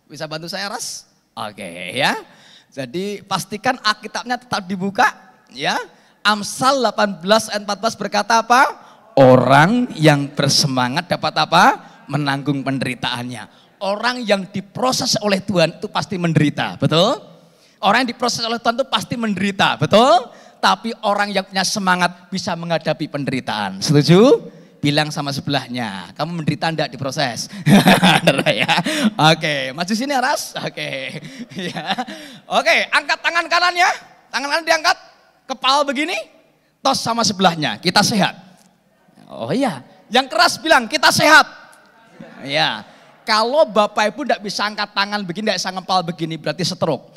bisa bantu saya Aras? Oke, ya. Jadi pastikan Alkitabnya tetap dibuka, ya. Amsal 18 ayat 14 berkata apa? Orang yang bersemangat dapat apa? Menanggung penderitaannya. Orang yang diproses oleh Tuhan itu pasti menderita, betul? Orang yang diproses oleh Tuhan itu pasti menderita, betul? Tapi orang yang punya semangat bisa menghadapi penderitaan. Setuju? Bilang sama sebelahnya, kamu menderita enggak diproses? Ya. Oke, maju sini Aras. Oke. Ya. Oke, angkat tangan kanannya. Tangan kanan diangkat. Kepala begini. Tos sama sebelahnya, kita sehat. Oh iya, yang keras bilang kita sehat. Ya, kalau Bapak Ibu tidak bisa angkat tangan begini, tidak bisa ngepal begini, berarti stroke.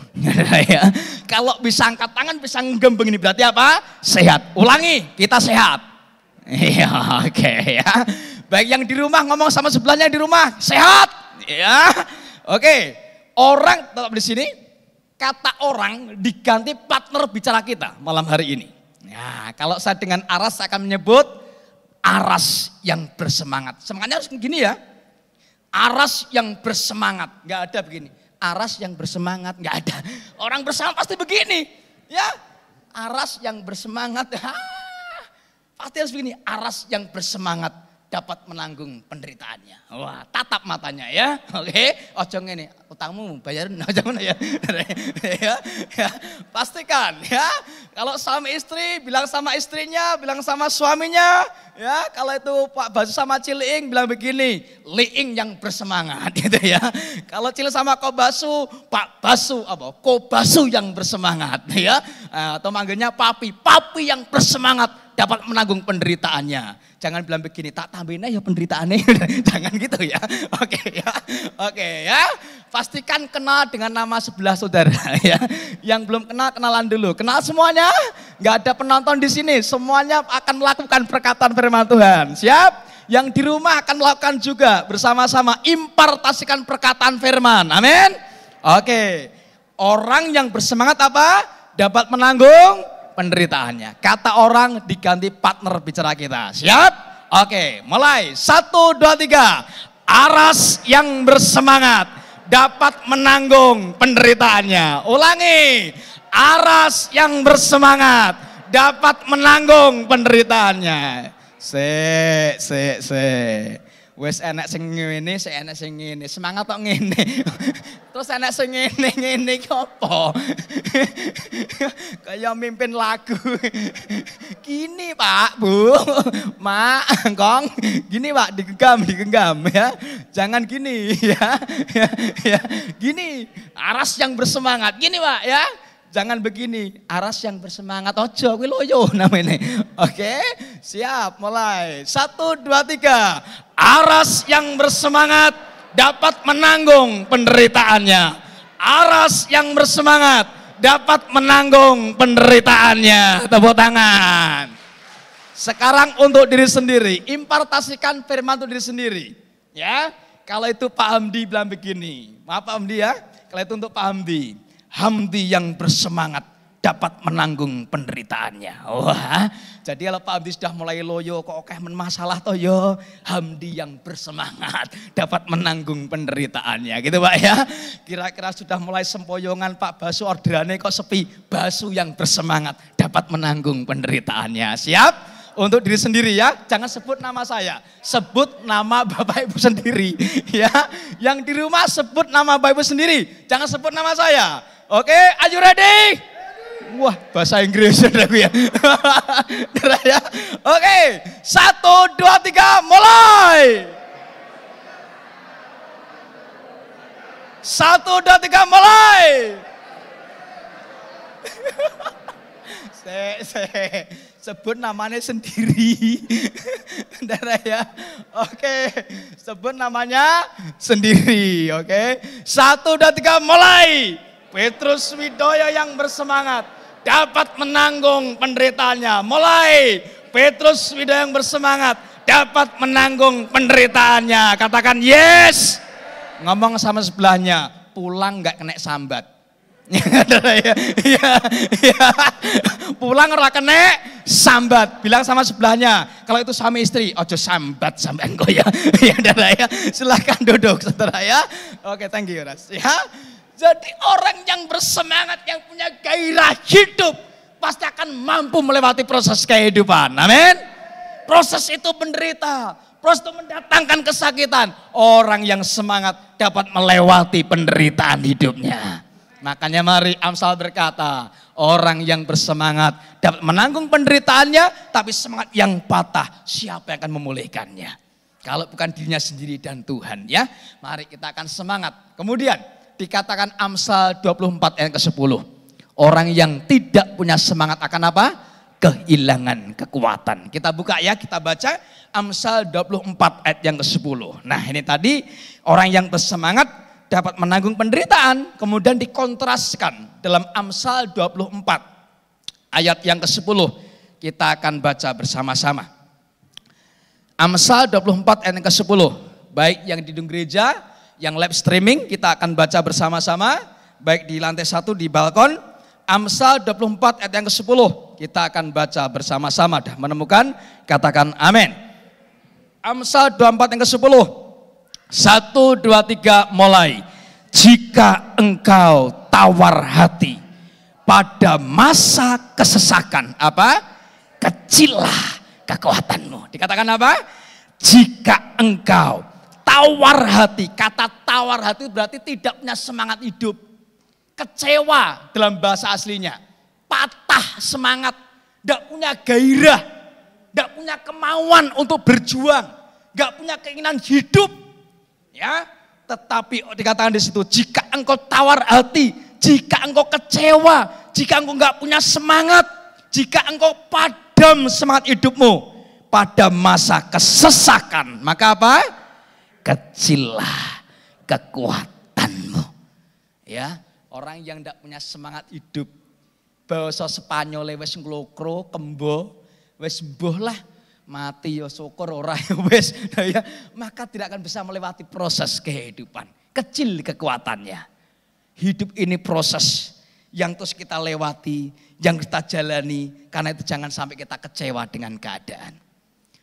Ya. Kalau bisa angkat tangan, bisa ngenggam begini, berarti apa? Sehat. Ulangi, kita sehat. Ya, oke, ya. Baik yang di rumah ngomong sama sebelahnya di rumah, sehat. Ya, oke. Orang tetap di sini. Kata orang diganti partner bicara kita malam hari ini. Ya, kalau saya dengan Aras saya akan menyebut Aras yang bersemangat. Semangatnya harus begini ya. Aras yang bersemangat, nggak ada begini. Aras yang bersemangat, nggak ada. Orang bersemangat pasti begini, ya. Aras yang bersemangat, pasti harus begini. Aras yang bersemangat dapat menanggung penderitaannya. Wah, tatap matanya ya, oke. Ojo ngene, utangmu bayarin, ojo ngene ya. Ya. Pastikan ya. Kalau suami istri bilang sama istrinya, bilang sama suaminya, ya. Kalau itu Pak Basu sama Ciliing bilang begini, Liing yang bersemangat, gitu ya. Kalau Cil sama Kobasu, Pak Basu apa? Kobasu yang bersemangat, ya. Atau manggilnya Papi yang bersemangat dapat menanggung penderitaannya. Jangan bilang begini, tak tambahin aja penderitaannya. Jangan gitu ya. Oke ya. Oke ya. Pastikan kenal dengan nama sebelah saudara ya. Yang belum kenal, kenalan dulu. Kenal semuanya? Nggak ada penonton di sini. Semuanya akan melakukan perkataan firman Tuhan. Siap? Yang di rumah akan melakukan juga bersama-sama impartasikan perkataan firman. Amin. Oke. Orang yang bersemangat apa? Dapat menanggung penderitaannya. Kata orang diganti partner bicara kita. Siap? Oke, mulai. 1, 2, 3. Aras yang bersemangat dapat menanggung penderitaannya. Ulangi. Aras yang bersemangat dapat menanggung penderitaannya. Wes enak sing ngene, saya enak sing ngene. Semangat tok ngene. Terus enak sing ngene ki apa? Kayak mimpin lagu. Gini Pak, Bu, Mak, Kong. Gini Pak, digenggam ya. Jangan gini ya. Gini, aras yang bersemangat. Gini Pak ya. Jangan begini, aras yang bersemangat. Ojo, kuwi loyo namanya. Oke, siap, mulai. 1, 2, 3. Aras yang bersemangat dapat menanggung penderitaannya. Aras yang bersemangat dapat menanggung penderitaannya. Tepuk tangan. Sekarang untuk diri sendiri, impartasikan firman untuk diri sendiri. Ya, kalau itu Pak Hamdi bilang begini. Maaf Pak Hamdi ya, kalau itu untuk Pak Hamdi. Hamdi yang bersemangat dapat menanggung penderitaannya. Wah, jadi kalau Pak Hamdi sudah mulai loyo kok oke masalah toh yo, Hamdi yang bersemangat dapat menanggung penderitaannya, gitu Pak ya. Kira-kira sudah mulai sempoyongan Pak Basu orderannya kok sepi, Basu yang bersemangat dapat menanggung penderitaannya. Siap? Untuk diri sendiri ya, jangan sebut nama saya, sebut nama Bapak Ibu sendiri ya. Yang di rumah sebut nama Bapak Ibu sendiri, jangan sebut nama saya. Oke, are you ready? Wah, bahasa Inggris saudaraku ya. Ya. Oke, 1, 2, 3, mulai. 1, 2, 3, mulai. Sebut namanya sendiri. Ya. Oke, sebut namanya sendiri. Oke, 1, 2, 3, mulai. Petrus Widoyo yang bersemangat dapat menanggung penderitaannya. Mulai. Petrus Widoyo yang bersemangat dapat menanggung penderitaannya. Katakan yes. Ngomong sama sebelahnya, pulang nggak kena sambat. Ya. Pulang ora kena sambat. Bilang sama sebelahnya, kalau itu suami istri, ojo sambat sampean kok ya. Ya silakan duduk saudara ya. Oke, thank you Ras. Ya. Jadi orang yang bersemangat, yang punya gairah hidup, pasti akan mampu melewati proses kehidupan. Amin. Proses itu menderita, proses itu mendatangkan kesakitan. Orang yang semangat dapat melewati penderitaan hidupnya. Makanya mari Amsal berkata, orang yang bersemangat dapat menanggung penderitaannya, tapi semangat yang patah, siapa yang akan memulihkannya? Kalau bukan dirinya sendiri dan Tuhan ya. Mari kita akan semangat. Kemudian dikatakan Amsal 24 ayat ke-10. Orang yang tidak punya semangat akan apa? Kehilangan kekuatan. Kita buka ya, kita baca Amsal 24 ayat yang ke-10. Nah ini tadi orang yang bersemangat dapat menanggung penderitaan. Kemudian dikontraskan dalam Amsal 24 ayat yang ke-10. Kita akan baca bersama-sama. Amsal 24 ayat yang ke-10. Baik yang di gedung gereja, yang live streaming kita akan baca bersama-sama, baik di lantai 1 di balkon. Amsal 24 ayat yang ke-10 kita akan baca bersama-sama. Dah menemukan? Katakan amin. Amsal 24 yang ke-10. 1, 2, 3 mulai. Jika engkau tawar hati pada masa kesesakan, apa? Kecillah kekuatanmu. Dikatakan apa? Jika engkau tawar hati. Kata tawar hati berarti tidak punya semangat hidup. Kecewa dalam bahasa aslinya. Patah semangat. Tidak punya gairah. Tidak punya kemauan untuk berjuang. Tidak punya keinginan hidup. Ya, tetapi dikatakan di situ, jika engkau tawar hati, jika engkau kecewa, jika engkau tidak punya semangat, jika engkau padam semangat hidupmu pada masa kesesakan, maka apa? Kecillah kekuatanmu. Ya, orang yang tidak punya semangat hidup, bahasa Spanyol wis nglokro kembo, wis mbuh lah, mati ya syukur ora ya wis, ya, maka tidak akan bisa melewati proses kehidupan. Kecil kekuatannya. Hidup ini proses yang terus kita lewati, yang kita jalani, karena itu jangan sampai kita kecewa dengan keadaan.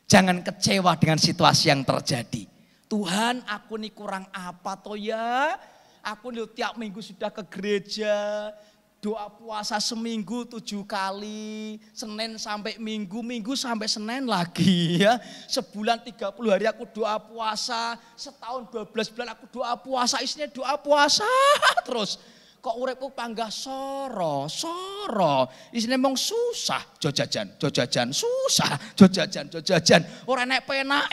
Jangan kecewa dengan situasi yang terjadi. Tuhan, aku nih kurang apa toh ya? Aku nih tiap minggu sudah ke gereja, doa puasa seminggu 7 kali, Senin sampai Minggu, Minggu sampai Senin lagi ya. Sebulan 30 hari aku doa puasa, setahun 12 bulan aku doa puasa, isinya doa puasa terus. Kok uripku panggah soro, isinya mong susah, jojajan, susah, jojajan. Orang naik pena,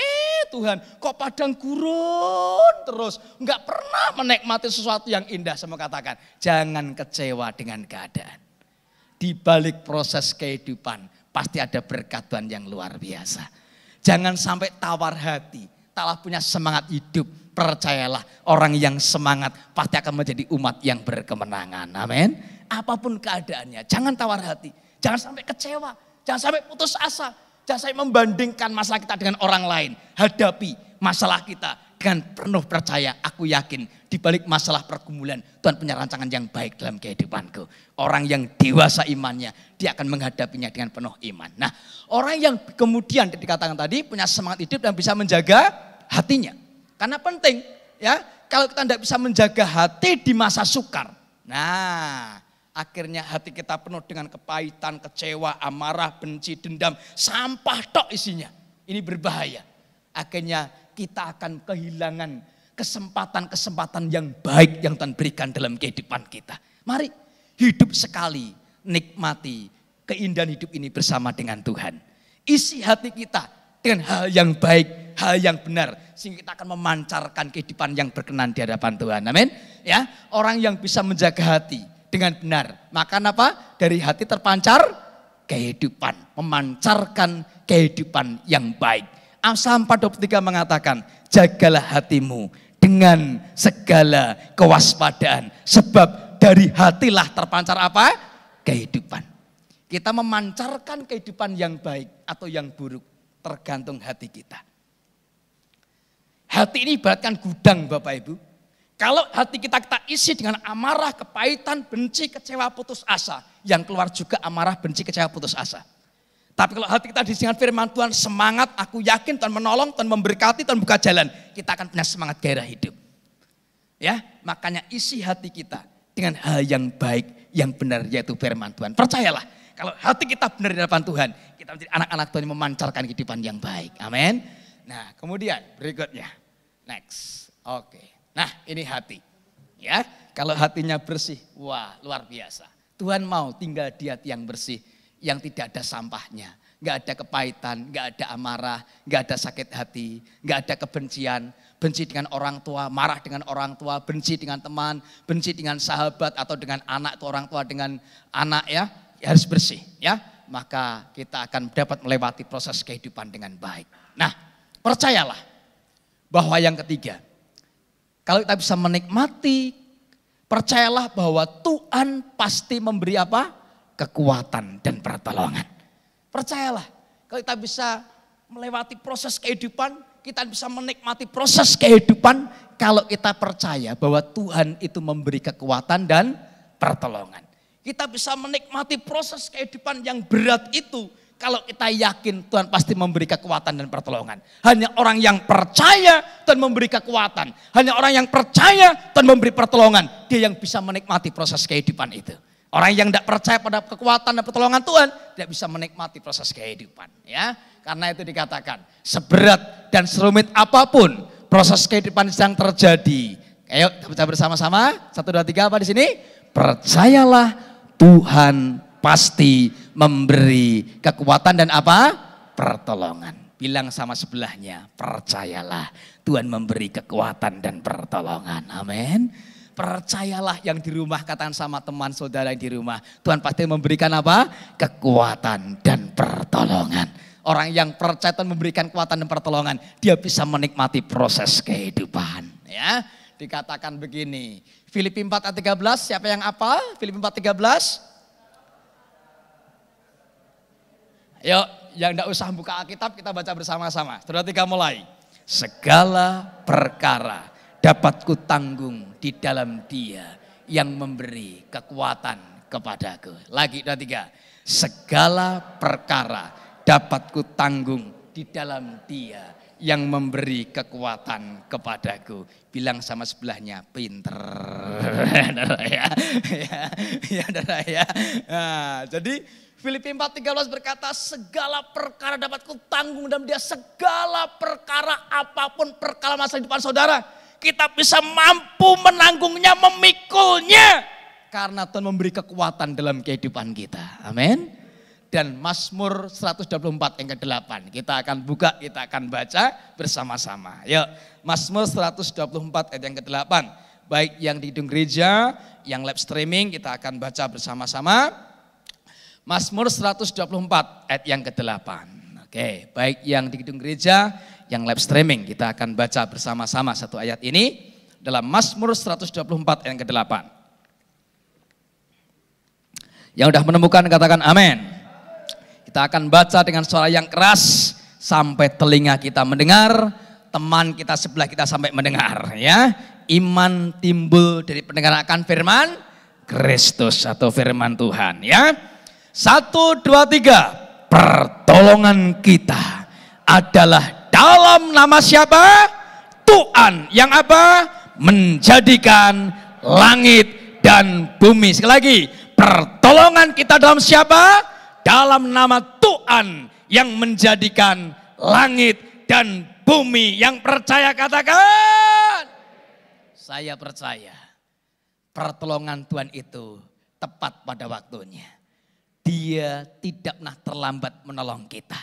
Tuhan, kok padang gurun terus. Enggak pernah menikmati sesuatu yang indah. Saya mau katakan, jangan kecewa dengan keadaan. Di balik proses kehidupan, pasti ada berkat Tuhan yang luar biasa. Jangan sampai tawar hati, taklah punya semangat hidup. Percayalah, orang yang semangat pasti akan menjadi umat yang berkemenangan. Amin. Apapun keadaannya, jangan tawar hati, jangan sampai kecewa, jangan sampai putus asa, jangan sampai membandingkan masalah kita dengan orang lain. Hadapi masalah kita dengan penuh percaya. Aku yakin di balik masalah pergumulan, Tuhan punya rancangan yang baik dalam kehidupanku. Orang yang dewasa imannya, dia akan menghadapinya dengan penuh iman. Nah, orang yang kemudian dikatakan tadi punya semangat hidup dan bisa menjaga hatinya. Karena penting ya, kalau kita tidak bisa menjaga hati di masa sukar. Nah, akhirnya hati kita penuh dengan kepahitan, kecewa, amarah, benci, dendam. Sampah tok isinya. Ini berbahaya. Akhirnya kita akan kehilangan kesempatan-kesempatan yang baik yang Tuhan berikan dalam kehidupan kita. Mari hidup sekali, nikmati keindahan hidup ini bersama dengan Tuhan. Isi hati kita dengan hal yang baik, hal yang benar, sehingga kita akan memancarkan kehidupan yang berkenan di hadapan Tuhan. Amin. Ya, orang yang bisa menjaga hati dengan benar, maka apa? Dari hati terpancar kehidupan, memancarkan kehidupan yang baik. Amsal 4:23 mengatakan, jagalah hatimu dengan segala kewaspadaan, sebab dari hatilah terpancar apa? Kehidupan. Kita memancarkan kehidupan yang baik atau yang buruk tergantung hati kita. Hati ini ibaratkan gudang Bapak Ibu. Kalau hati kita isi dengan amarah, kepahitan, benci, kecewa, putus asa, yang keluar juga amarah, benci, kecewa, putus asa. Tapi kalau hati kita diisi dengan firman Tuhan, semangat, aku yakin Tuhan menolong, Tuhan memberkati, Tuhan buka jalan, kita akan punya semangat gairah hidup. Ya, makanya isi hati kita dengan hal yang baik, yang benar, yaitu firman Tuhan. Percayalah, kalau hati kita benar di hadapan Tuhan, kita menjadi anak-anak Tuhan yang memancarkan kehidupan yang baik. Amin. Nah, kemudian berikutnya. Next. Oke. Nah, ini hati. Ya, kalau hatinya bersih, wah, luar biasa. Tuhan mau tinggal di hati yang bersih, yang tidak ada sampahnya, enggak ada kepahitan, enggak ada amarah, enggak ada sakit hati, enggak ada kebencian, benci dengan orang tua, marah dengan orang tua, benci dengan teman, benci dengan sahabat atau dengan anak atau orang tua dengan anak ya. Harus bersih ya, maka kita akan dapat melewati proses kehidupan dengan baik. Nah, percayalah bahwa yang ketiga, kalau kita bisa menikmati, percayalah bahwa Tuhan pasti memberi apa? Kekuatan dan pertolongan. Percayalah, kalau kita bisa melewati proses kehidupan, kita bisa menikmati proses kehidupan kalau kita percaya bahwa Tuhan itu memberi kekuatan dan pertolongan. Kita bisa menikmati proses kehidupan yang berat itu kalau kita yakin Tuhan pasti memberi kekuatan dan pertolongan. Hanya orang yang percaya Tuhan memberi kekuatan. Hanya orang yang percaya Tuhan memberi pertolongan. Dia yang bisa menikmati proses kehidupan itu. Orang yang tidak percaya pada kekuatan dan pertolongan Tuhan tidak bisa menikmati proses kehidupan. Ya, karena itu dikatakan seberat dan serumit apapun proses kehidupan sedang terjadi. Ayo kita baca bersama-sama. 1, 2, 3 apa di sini? Percayalah Tuhan pasti memberi kekuatan dan apa? Pertolongan. Bilang sama sebelahnya, percayalah Tuhan memberi kekuatan dan pertolongan. Amin. Percayalah yang di rumah, katakan sama teman saudara yang di rumah, Tuhan pasti memberikan apa? Kekuatan dan pertolongan. Orang yang percaya Tuhan memberikan kekuatan dan pertolongan, dia bisa menikmati proses kehidupan. Ya, dikatakan begini. Filipi 4 ayat 13, siapa yang hafal? Filipi 4 ayat 13. Yuk, yang tidak usah buka Alkitab, kita baca bersama-sama. 1, 2, 3 mulai. Segala perkara dapat kutanggung di dalam Dia yang memberi kekuatan kepadaku. Lagi 2, 3. Segala perkara dapat kutanggung di dalam Dia yang memberi kekuatan kepadaku. Bilang sama sebelahnya, pinter. Ya, ya. Nah, jadi Filipi 4:13 berkata, segala perkara dapat kutanggung dalam Dia. Segala perkara, apapun perkara masa depan saudara, kita bisa mampu menanggungnya, memikulnya. Karena Tuhan memberi kekuatan dalam kehidupan kita. Amin. Dan Mazmur 124 yang ke-8. Kita akan buka, kita akan baca bersama-sama. Yuk, Mazmur 124 ayat yang ke-8. Baik yang di gedung gereja, yang live streaming, kita akan baca bersama-sama. Mazmur 124 ayat yang ke-8. Oke, baik yang di gedung gereja, yang live streaming, kita akan baca bersama-sama satu ayat ini dalam Mazmur 124 ayat yang ke-8. Yang sudah menemukan katakan amin. Kita akan baca dengan suara yang keras sampai telinga kita mendengar, teman kita sebelah kita sampai mendengar, ya. Iman timbul dari pendengaran akan firman Kristus atau firman Tuhan, ya. 1, 2, 3. Pertolongan kita adalah dalam nama siapa? Tuhan yang apa? Menjadikan langit dan bumi. Sekali lagi, pertolongan kita dalam siapa? Dalam nama Tuhan yang menjadikan langit dan bumi. Yang percaya katakan, saya percaya pertolongan Tuhan itu tepat pada waktunya. Dia tidak pernah terlambat menolong kita.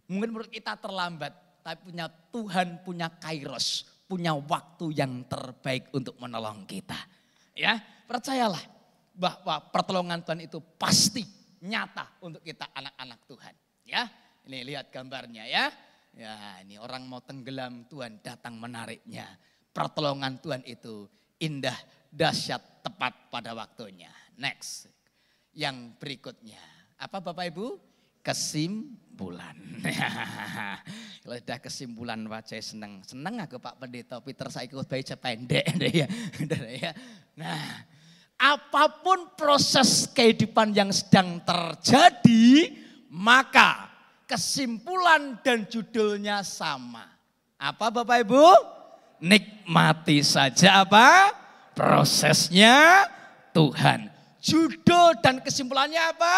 Mungkin menurut kita terlambat, tapi Tuhan punya kairos, punya waktu yang terbaik untuk menolong kita. Ya, percayalah bahwa pertolongan Tuhan itu pasti nyata untuk kita anak-anak Tuhan. Ya, ini lihat gambarnya ya. Ya, ini orang mau tenggelam, Tuhan datang menariknya. Pertolongan Tuhan itu indah, dahsyat, tepat pada waktunya. Next, yang berikutnya. Apa Bapak Ibu? Kesimpulan. Kalau sudah kesimpulan wajah senang. Senang aku Pak Pendeta Peter saya ikut baca pendek. Ya. Nah, apapun proses kehidupan yang sedang terjadi, maka kesimpulan dan judulnya sama. Apa Bapak Ibu? Nikmati saja apa? Prosesnya Tuhan. Judul dan kesimpulannya apa?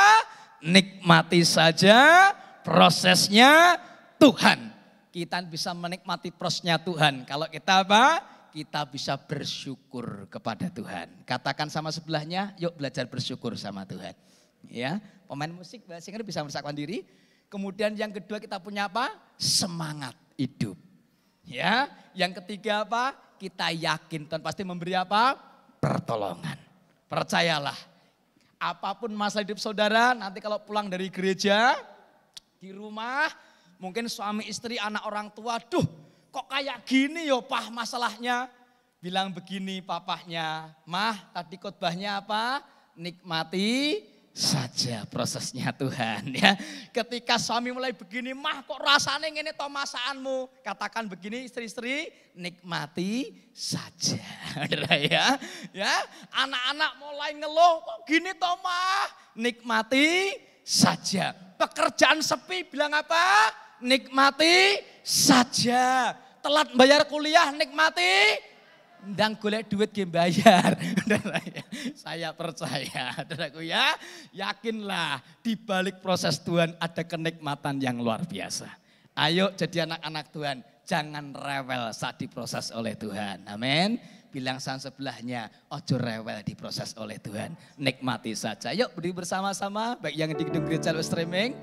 Nikmati saja prosesnya Tuhan. Kita bisa menikmati prosesnya Tuhan. Kalau kita apa? Kita bisa bersyukur kepada Tuhan. Katakan sama sebelahnya, yuk belajar bersyukur sama Tuhan. Ya, pemain musik bahasa Inggris bisa mempersiapkan diri. Kemudian yang kedua kita punya apa? Semangat hidup. Ya, yang ketiga apa? Kita yakin Tuhan pasti memberi apa? Pertolongan. Percayalah, apapun masa hidup saudara, nanti kalau pulang dari gereja, di rumah, mungkin suami istri, anak orang tua, duh, kok kayak gini yo Pah masalahnya. Bilang begini papahnya, Mah tadi khotbahnya apa? Nikmati saja prosesnya Tuhan ya. Ketika suami mulai begini, Mah kok rasanya ngene to masakanmu. Katakan begini istri-istri, nikmati saja. Ya. Ya, anak-anak mulai ngeluh, kok gini to Mah? Nikmati saja. Pekerjaan sepi bilang apa? Nikmati saja. Telat bayar kuliah nikmati. Ndang golek duit ge bayar. Saya percaya, saudaraku ya. Yakinlah di balik proses Tuhan ada kenikmatan yang luar biasa. Ayo jadi anak-anak Tuhan, jangan rewel saat diproses oleh Tuhan. Amin. Bilang sang sebelahnya, ojo rewel diproses oleh Tuhan. Nikmati saja. Yuk berdiri bersama-sama, baik yang di gedung gereja live streaming.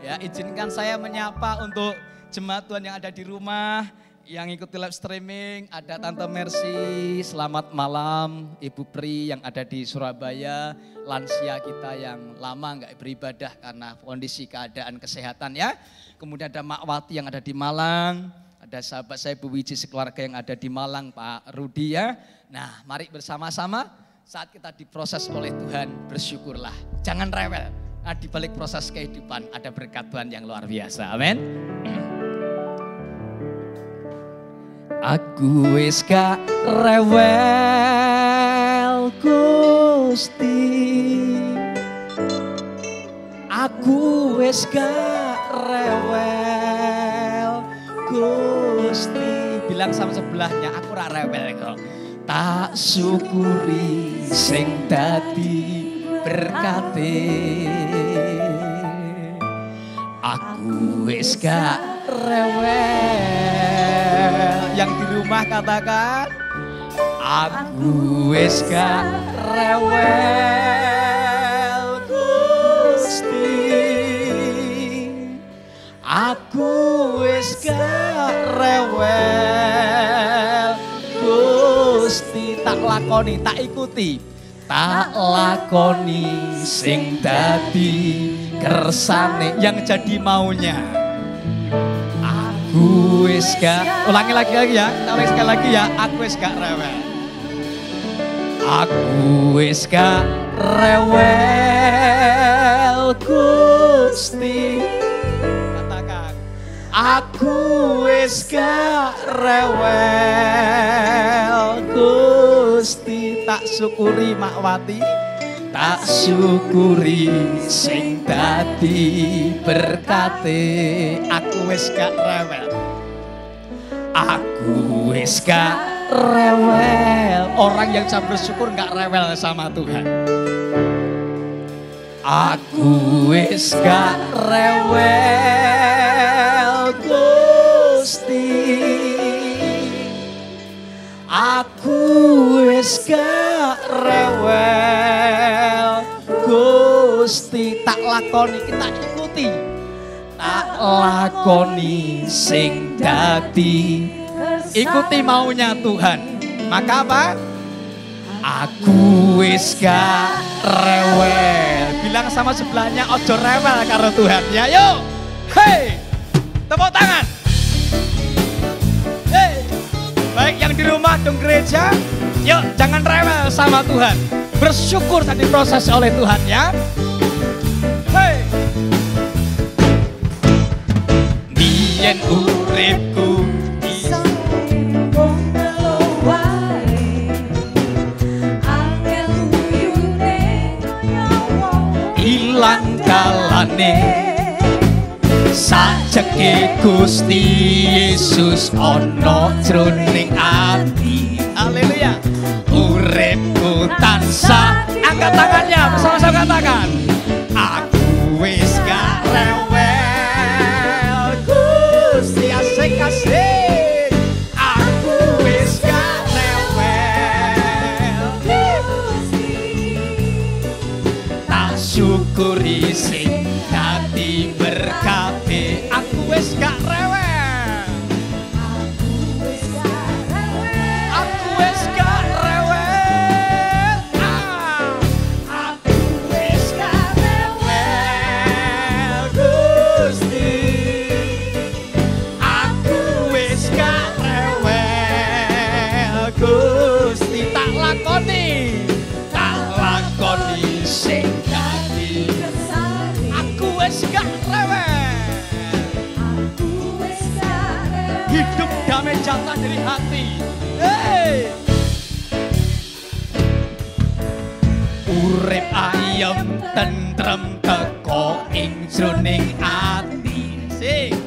Ya, izinkan saya menyapa untuk jemaat Tuhan yang ada di rumah, yang ikuti live streaming. Ada Tante Mercy, selamat malam. Ibu Pri yang ada di Surabaya, lansia kita yang lama nggak beribadah karena kondisi keadaan kesehatan ya. Kemudian ada Mak Wati yang ada di Malang, ada sahabat saya Bu Wiji sekeluarga yang ada di Malang, Pak Rudi ya. Nah, mari bersama-sama saat kita diproses oleh Tuhan, bersyukurlah, jangan rewel. Nah, di balik proses kehidupan ada berkat Tuhan yang luar biasa. Amin. Aku wis gak rewel Gusti. Aku wis gak rewel. Gusti. Bilang sama sebelahnya, aku ora rewel kok. Tak syukuri sing dadi berkate. Aku wis gak rewel. Yang di rumah katakan, aku wis gak rewel Gusti. Aku wis gak rewel Gusti. Tak lakoni, tak ikuti, tak lakoni sing dadi kersane, yang jadi maunya. Aku wis gak, ulangi lagi ya, kita ulangi sekali lagi ya. Aku wis gak rewel. Aku wis gak rewel Gusti. Katakan, aku wis gak rewel Gusti. Tak syukuri Makwati, tak syukuri sing dadi berkate. Aku wis gak rewel. Aku wis gak rewel. Orang yang bisa bersyukur gak rewel sama Tuhan. Aku wis gak rewel Gusti. Aku wis gak rewel Gusti. Tak lakoni, kita ikuti. Tak lakoni sing dadi, ikuti maunya Tuhan. Maka apa? Aku wis gak rewel. Bilang sama sebelahnya, ojo rewel karo Tuhan ya. Yuk, hei, tepuk tangan. Hei, baik yang di rumah dong gereja, yuk jangan rewel sama Tuhan. Bersyukur saat diproses oleh Tuhan ya. Hei, biyen uripku ilang kalane, sajeke Gusti Yesus ana jroning ati. Haleluya. Uripku tansah, angkat tangannya bersama-sama katakan, aku wis gak rewel Gusti. Asik-asik. Aku wis gak rewel Gusti. Tak syukuri sing dadi berkate. Aku wis gak rewel. Aku wis gak rewel. Aku wis gak rewel Gusti. Aku wis gak rewel Gusti. Tak lakoni, tak lakoni sing dadi. Aku wis gak rewel. Hidup damai jatah dari hati. Hey. Urip ayem tentrem teko ing jroning ati. Sing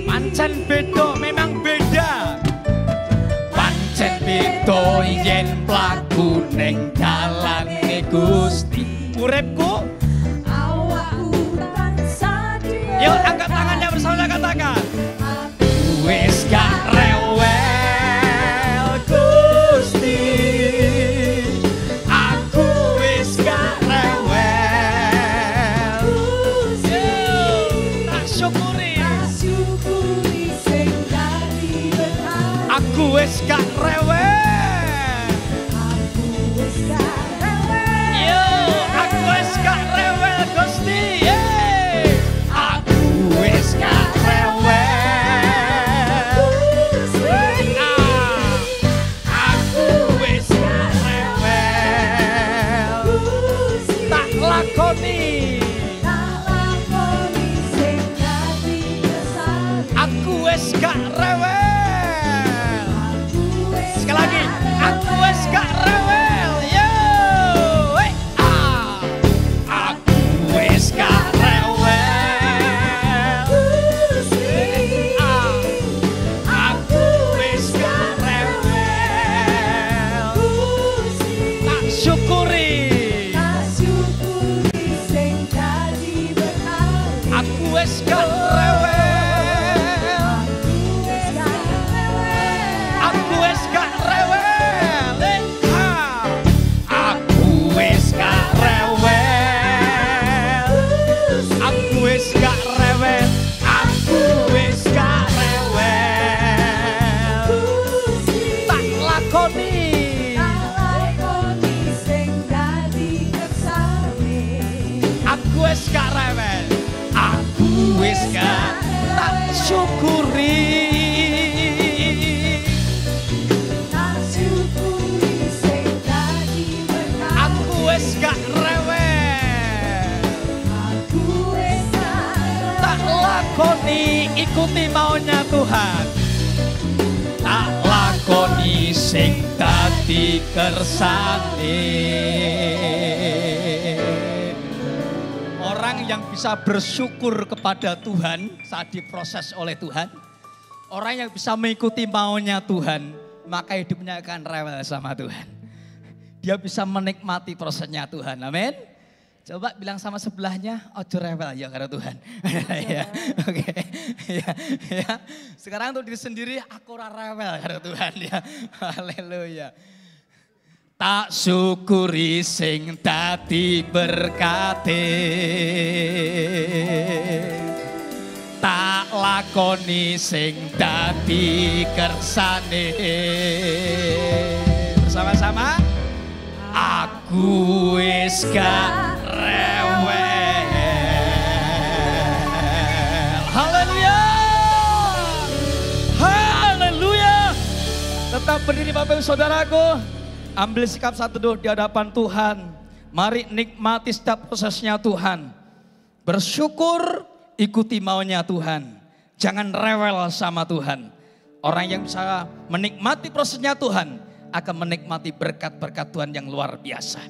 pancen beda, memang beda. Pancen beda yen mlaku ning dalane Gusti. Uripku, yuk angkat tangannya bersama katakan, aku wis gak rewel Gusti. Aku wis gak rewel Gusti. Tak syukuri, aku wis gak rewel. Yo, aku wis gak rewel Gusti. Aku wis gak rewel. Aku wis gak rewel. Tak lakoni. Aku wis gak rewel. Sekali wis gak rewel. Aku wis gak rewel. Aku wis gak rewel. Aku wis gak rewel. Aku wis gak rewel. Tak lakoni. Aku wis gak rewel. Aku wis gak tak syukuri. Aku wis gak rewel. Tak lakoni ikuti maunya Tuhan. Tak lakoni sing dadi kersane. Orang yang bisa bersyukur kepada Tuhan saat diproses oleh Tuhan, orang yang bisa mengikuti maunya Tuhan, maka hidupnya akan rewel sama Tuhan. Dia bisa menikmati prosesnya Tuhan, amin. Coba bilang sama sebelahnya, ojo rewel ya karena Tuhan. Ya, oke, ya. Sekarang untuk diri sendiri, aku ora rewel karena Tuhan ya. Haleluya. Tak syukuri sing dadi berkate, tak lakoni sing dadi kersane. Bersama-sama, aku wis gak rewel. Haleluya, haleluya. Tetap berdiri Bapak Ibu Saudaraku. Ambil sikap satu dulu di hadapan Tuhan. Mari nikmati setiap prosesnya Tuhan. Bersyukur, ikuti maunya Tuhan. Jangan rewel sama Tuhan. Orang yang bisa menikmati prosesnya Tuhan akan menikmati berkat-berkat Tuhan yang luar biasa.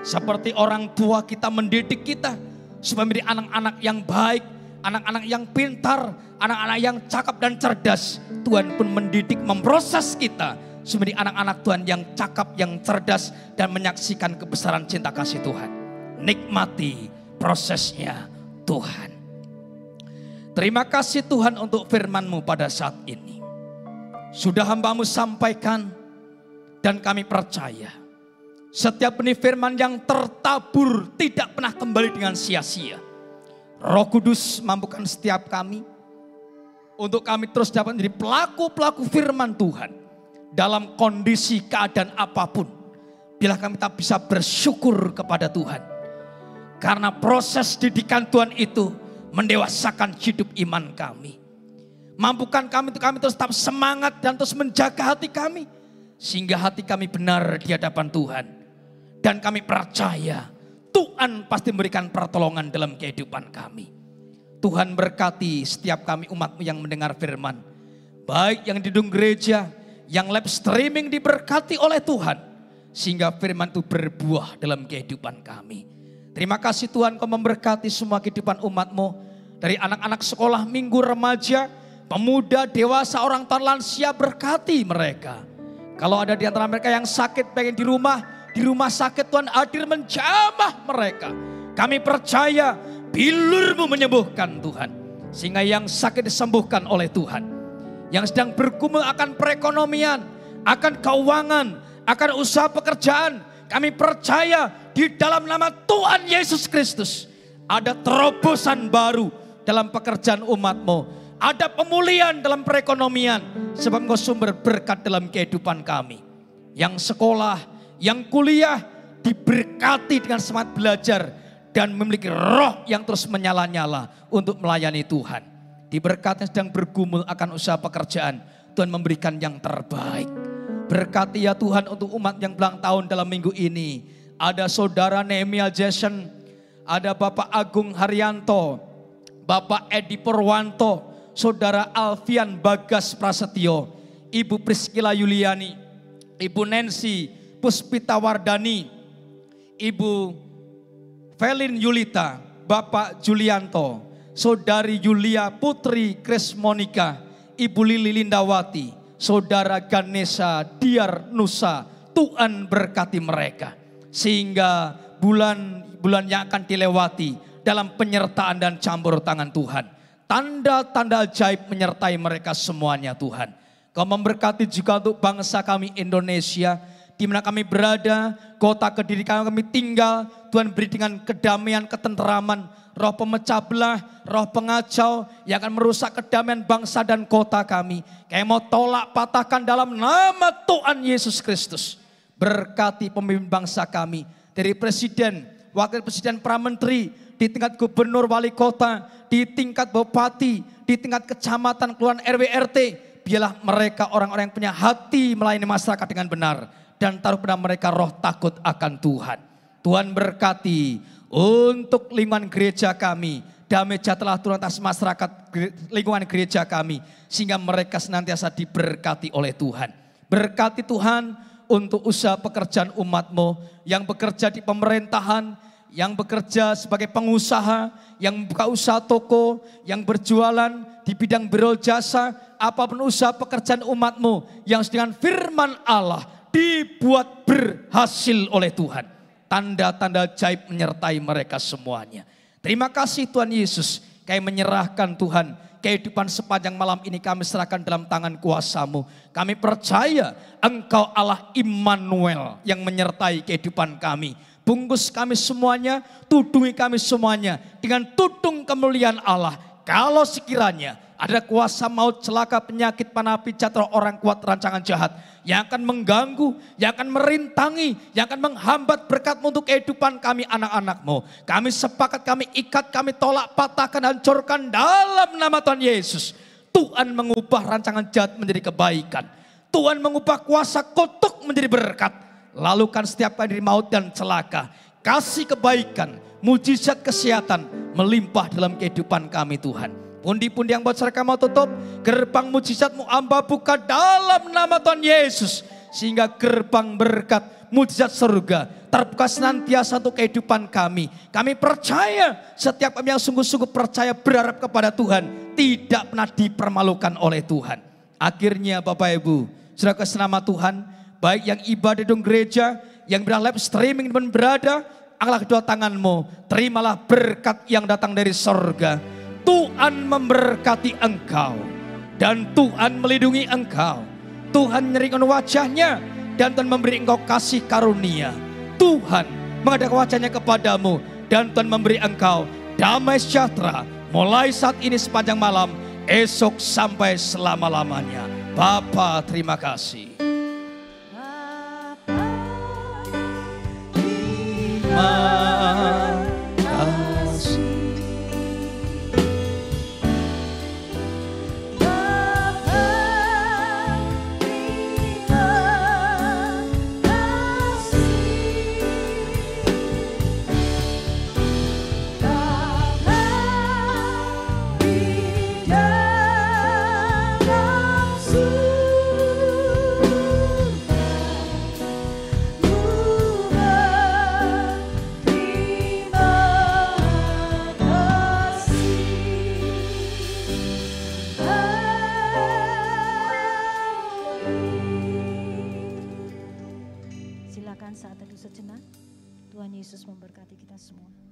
Seperti orang tua kita mendidik kita supaya menjadi anak-anak yang baik, anak-anak yang pintar, anak-anak yang cakap dan cerdas. Tuhan pun mendidik, memproses kita menjadi anak-anak Tuhan yang cakap, yang cerdas dan menyaksikan kebesaran cinta kasih Tuhan. Nikmati prosesnya Tuhan. Terima kasih Tuhan untuk firman-Mu pada saat ini. Sudah hamba-Mu sampaikan dan kami percaya setiap benih firman yang tertabur tidak pernah kembali dengan sia-sia. Roh Kudus mampukan setiap kami untuk kami terus dapat menjadi pelaku-pelaku firman Tuhan. Dalam kondisi keadaan apapun, bila kami tak bisa bersyukur kepada Tuhan. Karena proses didikan Tuhan itu mendewasakan hidup iman kami. Mampukan kami untuk kami terus tetap semangat dan terus menjaga hati kami. Sehingga hati kami benar di hadapan Tuhan. Dan kami percaya Tuhan pasti memberikan pertolongan dalam kehidupan kami. Tuhan berkati setiap kami umat-Mu yang mendengar firman. Baik yang di gedung gereja, yang live streaming diberkati oleh Tuhan. Sehingga firman itu berbuah dalam kehidupan kami. Terima kasih Tuhan Kau memberkati semua kehidupan umat-Mu. Dari anak-anak sekolah minggu remaja, pemuda, dewasa, orang tua lansia berkati mereka. Kalau ada di antara mereka yang sakit pengen di rumah sakit Tuhan hadir menjamah mereka. Kami percaya bilur-Mu menyembuhkan Tuhan. Sehingga yang sakit disembuhkan oleh Tuhan. Yang sedang bergumul akan perekonomian, akan keuangan, akan usaha pekerjaan. Kami percaya di dalam nama Tuhan Yesus Kristus. Ada terobosan baru dalam pekerjaan umat-Mu. Ada pemulihan dalam perekonomian. Sebab Engkau sumber berkat dalam kehidupan kami. Yang sekolah, yang kuliah diberkati dengan semangat belajar. Dan memiliki roh yang terus menyala-nyala untuk melayani Tuhan. Diberkati sedang bergumul akan usaha pekerjaan. Tuhan memberikan yang terbaik. Berkati ya Tuhan untuk umat yang ulang tahun dalam minggu ini. Ada saudara Nehemia Jason. Ada Bapak Agung Haryanto. Bapak Edi Purwanto. Saudara Alfian Bagas Prasetyo. Ibu Priscila Yuliani. Ibu Nancy Puspita Wardani. Ibu Felin Yulita. Bapak Julianto. Saudari Yulia Putri Kris Monika, Ibu Lili Lindawati, Saudara Ganesha Diar Nusa, Tuhan berkati mereka. Sehingga bulan yang akan dilewati dalam penyertaan dan campur tangan Tuhan. tanda-tanda ajaib menyertai mereka semuanya Tuhan. Kau memberkati juga untuk bangsa kami Indonesia, di mana kami berada, kota Kediri kami tinggal, Tuhan beri dengan kedamaian, ketenteraman, roh pemecah belah, roh pengacau yang akan merusak kedamaian bangsa dan kota kami. Kami mau tolak patahkan dalam nama Tuhan Yesus Kristus. Berkati pemimpin bangsa kami, dari presiden, wakil presiden, pramenteri, di tingkat gubernur, wali kota, di tingkat bupati, di tingkat kecamatan, kelurahan, RW, RT. Biarlah mereka orang-orang yang punya hati melayani masyarakat dengan benar. Dan taruh pada mereka roh takut akan Tuhan. Tuhan berkati untuk lingkungan gereja kami. Damai sejahtera turun atas masyarakat lingkungan gereja kami. Sehingga mereka senantiasa diberkati oleh Tuhan. Berkati Tuhan untuk usaha pekerjaan umat-Mu yang bekerja di pemerintahan, yang bekerja sebagai pengusaha, yang buka usaha toko, yang berjualan di bidang biro jasa, apapun usaha pekerjaan umat-Mu yang dengan firman Allah dibuat berhasil oleh Tuhan. Tanda-tanda ajaib menyertai mereka semuanya. Terima kasih Tuhan Yesus, kami menyerahkan Tuhan kehidupan sepanjang malam ini kami serahkan dalam tangan kuasa-Mu. Kami percaya Engkau Allah Immanuel yang menyertai kehidupan kami. Bungkus kami semuanya, tudungi kami semuanya dengan tudung kemuliaan Allah. Kalau sekiranya ada kuasa maut, celaka, penyakit, panah, pijat, roh orang kuat, rancangan jahat yang akan mengganggu, yang akan merintangi, yang akan menghambat berkat-Mu untuk kehidupan kami anak-anak-Mu. Kami sepakat, kami ikat, kami tolak, patahkan, hancurkan dalam nama Tuhan Yesus. Tuhan mengubah rancangan jahat menjadi kebaikan. Tuhan mengubah kuasa kutuk menjadi berkat. Lalukan setiap kali dari maut dan celaka. Kasih kebaikan, mujizat kesehatan melimpah dalam kehidupan kami Tuhan. Pundi-pundi yang bocor kami mau tutup, gerbang mujizat-Mu hamba buka dalam nama Tuhan Yesus. Sehingga gerbang berkat, mujizat surga terbuka senantiasa untuk kehidupan kami. Kami percaya setiap kami yang sungguh-sungguh percaya berharap kepada Tuhan tidak pernah dipermalukan oleh Tuhan. Akhirnya Bapak Ibu, saudara kasih nama Tuhan, baik yang ibadah di gereja, yang berada live streaming dan berada, angkat kedua tangan-Mu, terimalah berkat yang datang dari sorga. Tuhan memberkati engkau dan Tuhan melindungi engkau. Tuhan menyeringan wajahnya dan Tuhan memberi engkau kasih karunia. Tuhan mengadakan wajahnya kepadamu dan Tuhan memberi engkau damai sejahtera mulai saat ini sepanjang malam, esok sampai selama-lamanya. Bapa, terima kasih. Silakan saat teduh sejenak. Tuhan Yesus memberkati kita semua.